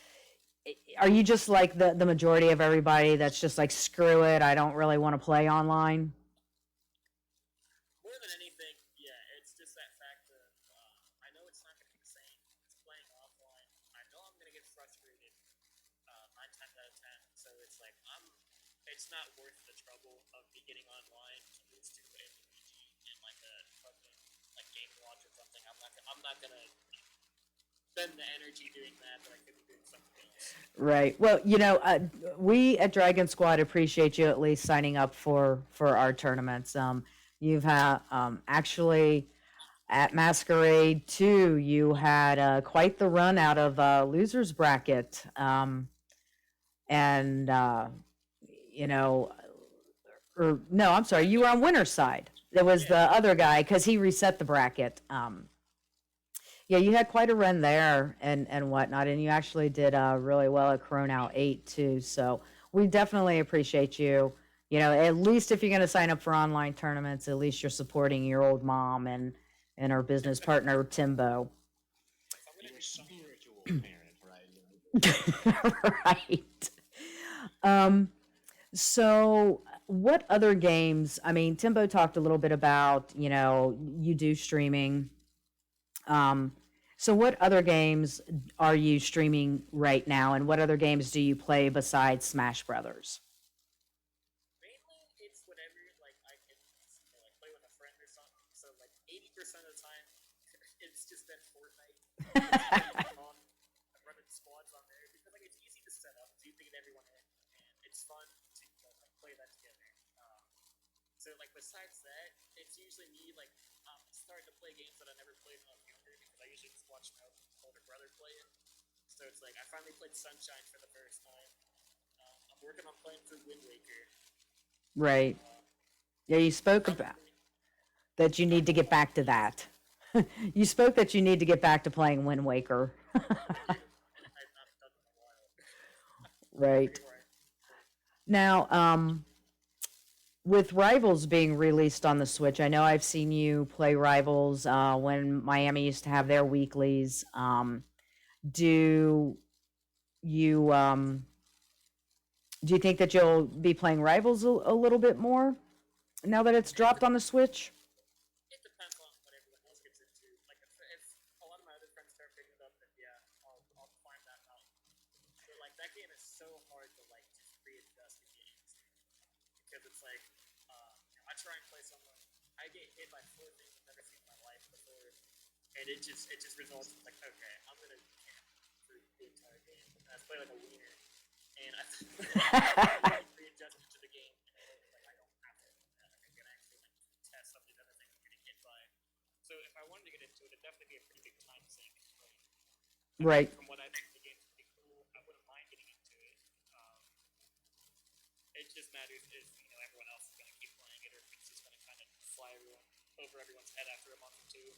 Speaker 1: like the majority of everybody that's just like screw it, I don't really want to play online?
Speaker 3: More than anything, yeah, it's just that fact of I know it's not going to be the same as playing offline. I know I'm going to get frustrated 9 times out of 10. So it's like it's not worth the trouble of me getting online to lose to a Luigi in like a fucking like Game Watch or something. I'm not gonna spend the energy doing that, but I could be doing something else.
Speaker 1: Right. Well, you know, we at Dragon Squad appreciate you at least signing up for our tournaments. You've had actually at Masquerade 2, you had quite the run out of losers bracket, and you know, or no, I'm sorry, you were on winner's side. There was the other guy because he reset the bracket. Yeah, you had quite a run there and whatnot, and you actually did really well at Chronow 8 too. So we definitely appreciate you. You know, at least if you're going to sign up for online tournaments, at least you're supporting your old mom and her business partner Timbo.
Speaker 2: your spiritual parent, right?
Speaker 1: Right. So what other games? I mean, Timbo talked a little bit about, you know, you do streaming. So what other games are you streaming right now, and what other games do you play besides Smash Brothers?
Speaker 3: Mainly, it's whatever like I can like play with a friend or something. So like 80% of the time, it's just been Fortnite. I'm running squads on there because like it's easy to set up, it's easy to get everyone in, and it's fun to like play that together. So like besides that, it's usually me like starting to play games that I never played when I was younger because I usually just watch my older brother play it. So it's like I finally played Sunshine for the first time. I'm working on playing through Wind Waker.
Speaker 1: Right. Yeah, you spoke about that you need to get back to that. You spoke that you need to get back to playing Wind Waker.
Speaker 3: I've not done it in a while.
Speaker 1: Right. Now, with Rivals being released on the Switch, I know I've seen you play Rivals when Miami used to have their weeklies. Do you do you think that you'll be playing Rivals a little bit more now that it's dropped on the Switch?
Speaker 3: It depends on what everyone else gets into. Like if a lot of my other friends start picking it up, then yeah, I'll climb that mountain. But like that game is so hard to like just readjust to get into because it's like I try and play someone, I get hit by 4 things I've never seen in my life before, and it just results in like okay, I'm gonna camp to play like a wiener, and I really readjusted to the game. And like I don't have to. I can actually like test some of these other things I'm getting hit by. So if I wanted to get into it, it'd definitely be a pretty big time sink. Like,
Speaker 1: Right.
Speaker 3: from what I think the game's pretty cool, I wouldn't mind getting into it. It just matters if everyone else is going to keep playing it, or if it's just going to kind of fly over everyone's head after a month or two.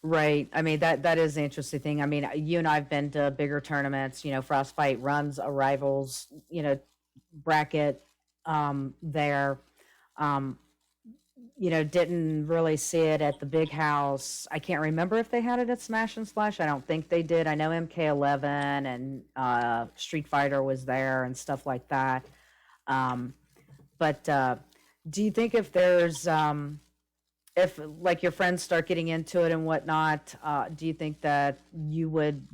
Speaker 1: Right. I mean, that is the interesting thing. I mean, you and I've been to bigger tournaments. Frostbite runs a rivals, bracket there. Um, didn't really see it at the big house. I can't remember if they had it at Smash and Splash. I don't think they did. I know MK11 and Street Fighter was there and stuff like that. But do you think if there's if like your friends start getting into it and whatnot, do you think that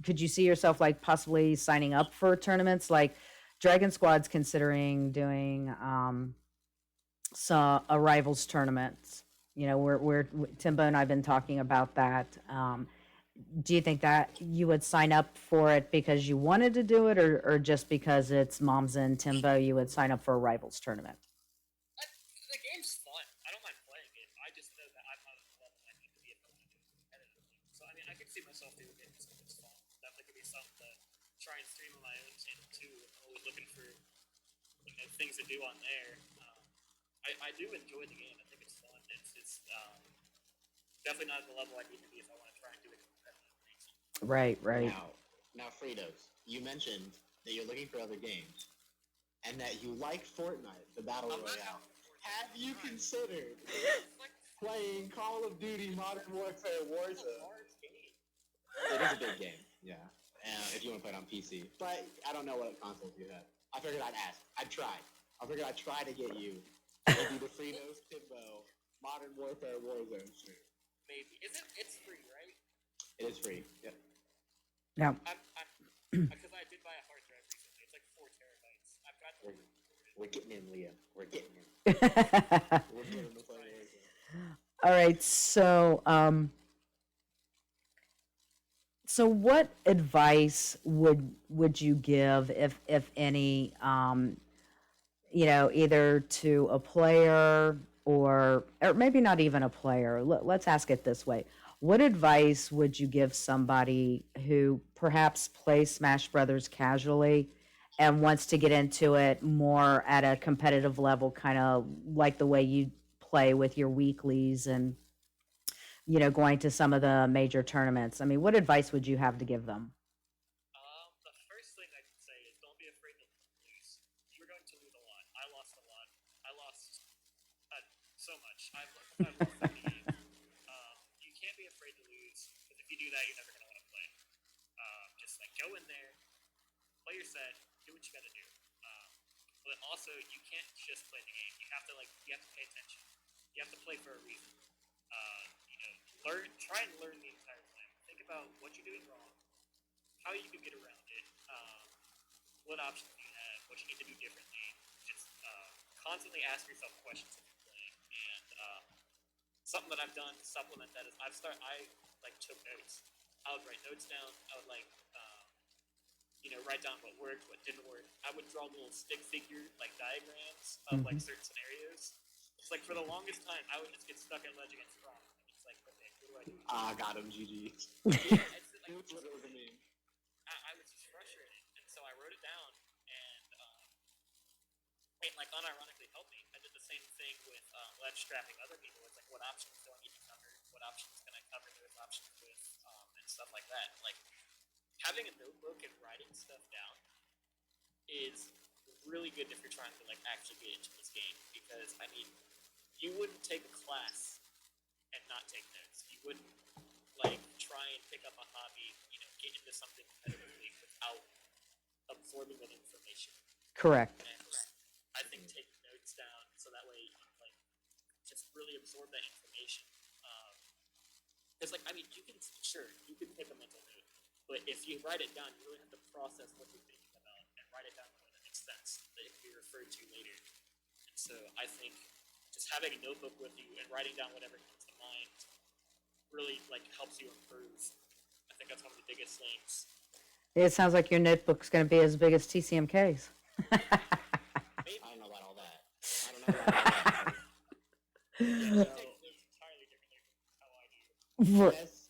Speaker 1: could you see yourself like possibly signing up for tournaments? Like Dragon Squad's considering doing a rivals tournament. We're Timbo and I've been talking about that. Do you think that you would sign up for it because you wanted to do it, or just because it's Moms and Timbo, you would sign up for a rivals tournament?
Speaker 3: The game's fun. I don't mind playing it. I just know that I'm not at the level I need to be if I want to do it competitively. So I mean, I could see myself doing it just because it's fun. Definitely could be something to try and stream on my own channel too. I'm always looking for things to do on there. I do enjoy the game. I think it's fun. It's just definitely not at the level I need to be if I want to try and do it competitively.
Speaker 1: Right, right.
Speaker 2: Now, Fritos, you mentioned that you're looking for other games, and that you like Fortnite, the Battle Royale. Have you considered playing Call of Duty Modern Warfare Warzone? It is a big game, yeah. If you want to play it on PC. But I don't know what consoles you have. I figured I'd ask. I'd try. I figured I'd try to get you to do the Fritos Timbo Modern Warfare Warzone stream.
Speaker 3: Maybe. It's free, right?
Speaker 2: It is free, yep.
Speaker 1: Yeah.
Speaker 3: Because I did buy a hard drive recently. It's like 4 terabytes. I've got the
Speaker 2: We're getting in, Leah. We're getting in. We're getting to play Warzone.
Speaker 1: All right, so what advice would you give, if any, either to a player or maybe not even a player? Let's ask it this way. What advice would you give somebody who perhaps plays Smash Brothers casually and wants to get into it more at a competitive level, kind of like the way you play with your weeklies and going to some of the major tournaments? I mean, what advice would you have to give them?
Speaker 3: The first thing I can say is don't be afraid to lose. You're going to lose a lot. I lost a lot. I lost so much. I've lost 50 games. You can't be afraid to lose, because if you do that, you're never going to want to play. Just like go in there, play your set, do what you got to do. But also, you can't just play the game. You have to pay attention. You have to play for a reason. Try and learn the entire time. Think about what you're doing wrong, how you can get around it, what options you have, what you need to do differently. Just constantly ask yourself questions if you're playing. And something that I've done to supplement that is I took notes. I would write notes down. I would write down what worked, what didn't work. I would draw little stick figure diagrams of certain scenarios. It's like for the longest time I would just get stuck at ledge against rock. It's like, okay, what do I do?
Speaker 2: Got him, GG.
Speaker 3: Yeah, it's
Speaker 2: What was the name?
Speaker 3: I was just frustrated, and so I wrote it down, and it unironically helped me. I did the same thing with ledge strapping other people. It's like, what options do I need to cover? What options can I cover those options with, and stuff like that. Like having a notebook and writing stuff down is really good if you're trying to actually get into this game, because you wouldn't take a class and not take notes. You wouldn't try and pick up a hobby, get into something competitively without absorbing that information.
Speaker 1: Correct.
Speaker 3: And I think taking notes down so that way you can just really absorb that information. Because you can take a mental note, but if you write it down, you really have to process what you're thinking about and write it down in a way that makes sense, that it can be referred to later. And so I think just having a notebook with you and writing down whatever comes to mind really helps you improve. I think that's one of the biggest things.
Speaker 1: It sounds like your notebook's going to be as big as TCMK's.
Speaker 2: I don't know about all that. I don't know about all that.
Speaker 3: Yeah,
Speaker 2: So,
Speaker 3: it takes entirely differently from how I do.
Speaker 1: R-
Speaker 2: Yes,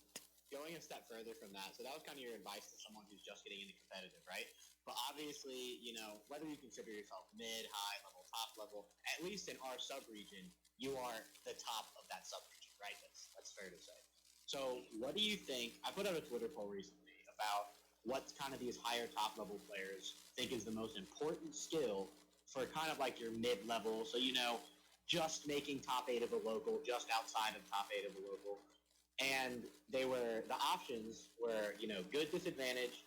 Speaker 2: going a step further from that, so that was kind of your advice to someone who's just getting into competitive, right? But obviously, whether you consider yourself mid, high level, top level, at least in our sub region, you are the top of that sub region, right? That's fair to say. So, what do you think? I put out a Twitter poll recently about what kind of these higher top level players think is the most important skill for kind of like your mid level. So, just making top eight of a local, just outside of top eight of a local, and the options were good disadvantage,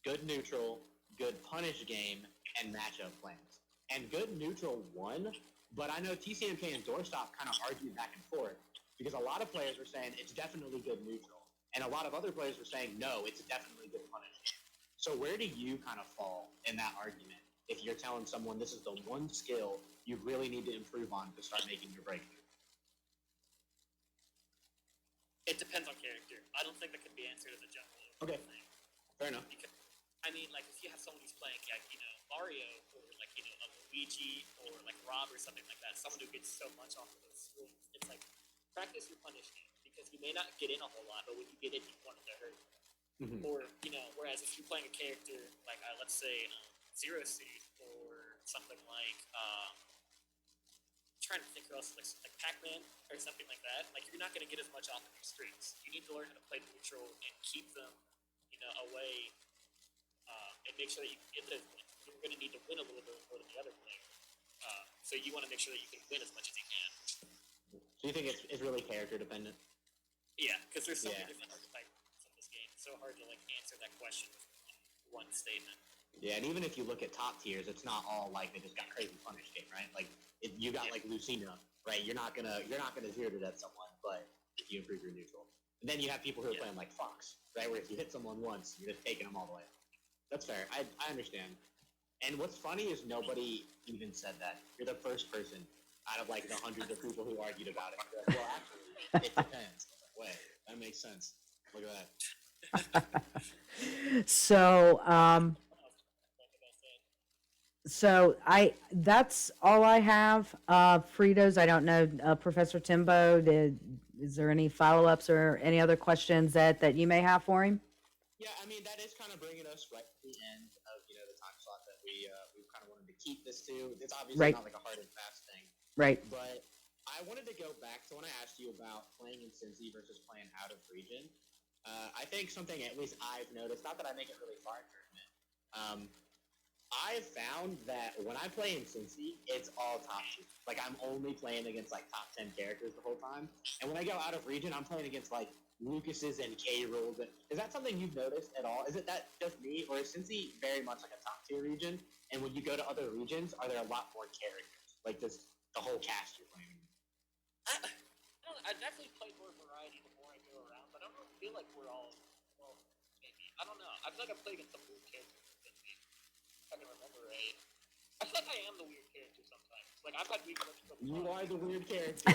Speaker 2: good neutral, good punish game, and matchup plans. And good neutral won, but I know TCMK and Doorstop kind of argued back and forth because a lot of players were saying it's definitely good neutral, and a lot of other players were saying no, it's definitely good punish game. So where do you kind of fall in that argument if you're telling someone this is the one skill you really need to improve on to start making your breakthrough?
Speaker 3: It depends on character. I don't think that can be answered as a general
Speaker 2: Okay.
Speaker 3: thing.
Speaker 2: Fair enough.
Speaker 3: Because, I mean, like, if you have someone who's playing, like, Mario, or, like, a Luigi, or, like, Rob, or something like that, someone who gets so much off of those swings, it's like, practice your punish game, because you may not get in a whole lot, but when you get in, you want it to hurt.
Speaker 2: Mm-hmm.
Speaker 3: Or, whereas if you're playing a character, like, let's say, Zero Suit, or something like, trying to think who else, like Pac-Man or something like that. Like, you're not going to get as much off of your strings. You need to learn how to play neutral and keep them, away, and make sure that you can get those wins. You're going to need to win a little bit more than the other player. So you want to make sure that you can win as much as you can.
Speaker 2: So you think it's really character dependent?
Speaker 3: Yeah, because there's so many
Speaker 2: Yeah.
Speaker 3: different archetypes in this game. It's so hard to like answer that question with one statement.
Speaker 2: Yeah, and even if you look at top tiers, it's not all like they just got crazy punish game, right? Like you got like Lucina, right? You're not gonna zero to death someone, but if you improve your neutral, and then you have people who are playing like Fox, right? Where if you hit someone once, you're just taking them all the way. That's fair. I understand. And what's funny is nobody even said that. You're the first person out of like the hundreds of people who argued about it. Like, well, actually, it depends. Wait, that makes sense. Look at that.
Speaker 1: So, that's all I have. Fritos, I don't know, Professor Timbo, is there any follow-ups or any other questions that you may have for him?
Speaker 2: Yeah, I mean that is kind of bringing us right to the end of the time slot that we kind of wanted to keep this to. It's obviously
Speaker 1: Right.
Speaker 2: not like a hard and fast thing,
Speaker 1: Right.
Speaker 2: but I wanted to go back to when I asked you about playing in Cincy versus playing out of region. I think something at least I've noticed, not that I make it really far in tournament, I've found that when I play in Cincy, it's all top 2. Like, I'm only playing against, like, top 10 characters the whole time. And when I go out of region, I'm playing against, like, Lucas's and K rules. Is that something you've noticed at all? Is it that just me? Or is Cincy very much like a top tier region? And when you go to other regions, are there a lot more characters? Like, this, the whole cast you're playing?
Speaker 3: I definitely play more variety the more I go around, but I don't feel like we're all, well, maybe. I don't know. I feel like I'm playing against some weird characters. I can remember right. I feel like I am the weird character sometimes. Like, I've had weird characters.
Speaker 2: You are the weird character.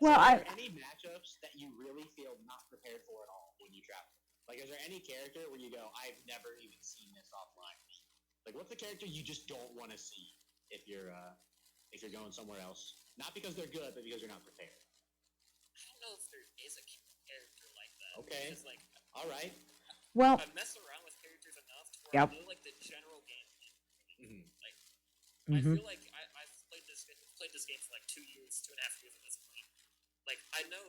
Speaker 1: Well,
Speaker 2: are there any matchups that you really feel not prepared for at all when you travel? Like, is there any character where you go, I've never even seen this offline? Like, what's the character you just don't want to see if you're going somewhere else? Not because they're good, but because you're not prepared.
Speaker 3: I don't know if there is a character like that.
Speaker 2: Okay.
Speaker 3: Because, like,
Speaker 2: all right.
Speaker 1: well,
Speaker 3: I've messed around with characters enough to where
Speaker 1: Yep.
Speaker 3: I know, like, the general game.
Speaker 2: Mm-hmm.
Speaker 3: Like, I
Speaker 1: mhm.
Speaker 3: feel like I've played this game for like 2 years, 2.5 years at this point. Like, I know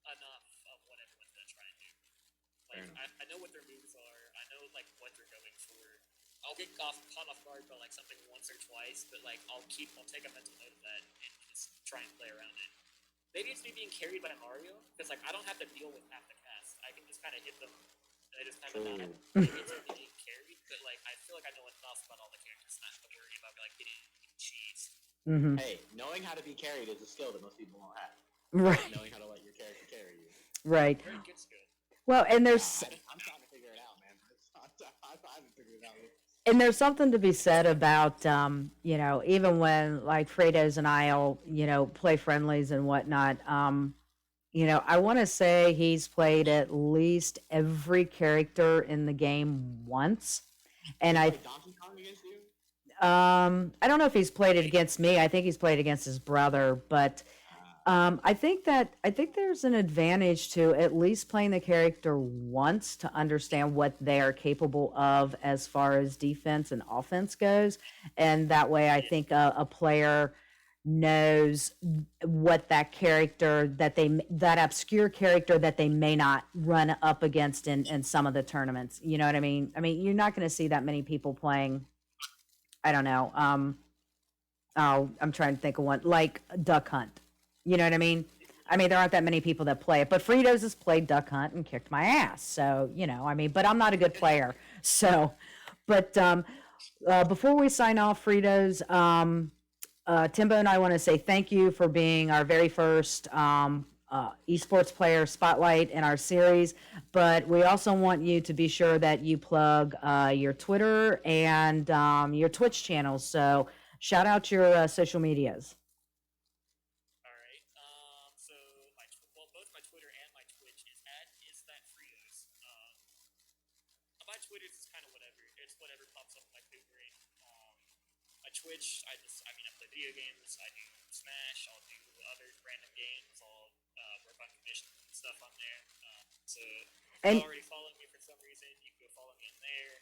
Speaker 3: enough of what everyone's gonna try and do. Like, I know what their moves are. I know like what they're going for. I'll get caught off guard by like something once or twice, but like I'll take a mental note of that and just try and play around it. Maybe it's me being carried by Mario because like I don't have to deal with half the cast. I can just kind of hit them. And I just kind of not it's being carried, but like I feel like I know enough about all the characters not to worry about like getting cheese.
Speaker 1: Mhm.
Speaker 2: Hey, knowing how to be carried is a skill that most people won't have.
Speaker 1: Right.
Speaker 2: Knowing how to let your character carry you.
Speaker 1: Right.
Speaker 3: Very good skill.
Speaker 1: Well, and there's
Speaker 2: I'm trying to figure it out, man. I haven't figured it out yet.
Speaker 1: and there's something to be said about even when like Fredos and I'll play friendlies and whatnot, I want to say he's played at least every character in the game once. And
Speaker 2: Did he play Donkey Kong against you?
Speaker 1: I don't know if he's played it against me. I think he's played against his brother, but I think there's an advantage to at least playing the character once to understand what they are capable of as far as defense and offense goes, and that way I think a player knows what that character that obscure character that they may not run up against in some of the tournaments. You know what I mean? I mean, you're not going to see that many people playing. I don't know. Oh, I'm trying to think of one like Duck Hunt. You know what I mean? I mean, there aren't that many people that play it, but Fritos has played Duck Hunt and kicked my ass. So, I mean, but I'm not a good player. So, but before we sign off, Fritos, Timbo and I want to say thank you for being our very first esports player spotlight in our series. But we also want you to be sure that you plug your Twitter and your Twitch channels. So, shout out your social medias.
Speaker 3: All right. So both my Twitter and my Twitch is that Fritos. My Twitter is kind of whatever. It's whatever pops up in my favorite. My Twitch, I mean, I play video games. I do Smash. I'll do other random games. I'll work on commissions and stuff on there. So if
Speaker 1: And
Speaker 3: you're already following me for some reason, you can go follow me in there.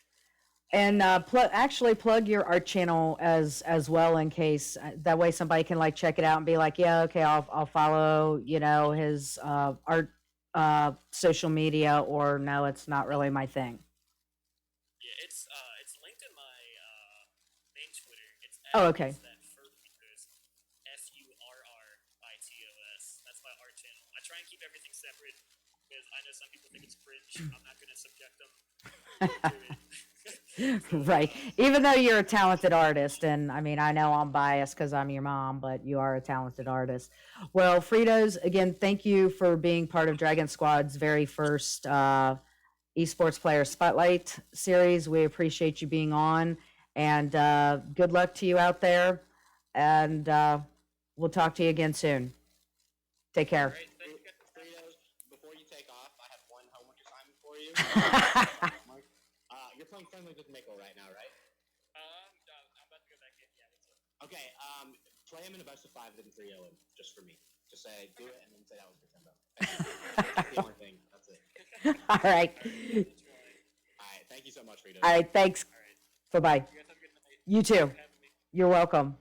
Speaker 1: and actually plug your art channel as well in case that way somebody can like check it out and be like, yeah, okay, I'll follow his art social media, or no, it's not really my thing.
Speaker 3: Yeah, it's linked in my main Twitter. It's
Speaker 1: Oh,
Speaker 3: at
Speaker 1: okay.
Speaker 3: is that Furritos, Furritos. That's my art channel. I try and keep everything separate because I know some people think it's cringe. I'm not gonna subject them to it.
Speaker 1: Right. Even though you're a talented artist, and I mean, I know I'm biased because I'm your mom, but you are a talented artist. Well, Fritos, again, thank you for being part of Dragon Squad's very first esports player spotlight series. We appreciate you being on, and good luck to you out there. And we'll talk to you again soon. Take
Speaker 3: All
Speaker 1: care.
Speaker 3: right, thank you guys.
Speaker 2: Fritos, before you take off, I have one homework assignment for you. Homework. You're playing friendly with Mickle right now, right?
Speaker 3: I'm about to go back in. Yeah, what's up?
Speaker 2: Okay, play him in a best of 5, then 3-0 him, just for me. Just say, do it, and then say that was for Timbo. That's the only thing. That's it.
Speaker 1: All right.
Speaker 2: All right, thank you so much, Fritos.
Speaker 1: All right. Thanks.
Speaker 3: All right.
Speaker 1: Bye bye.
Speaker 3: You guys have a good night.
Speaker 1: You too.
Speaker 3: Thanks for having me.
Speaker 1: You're welcome.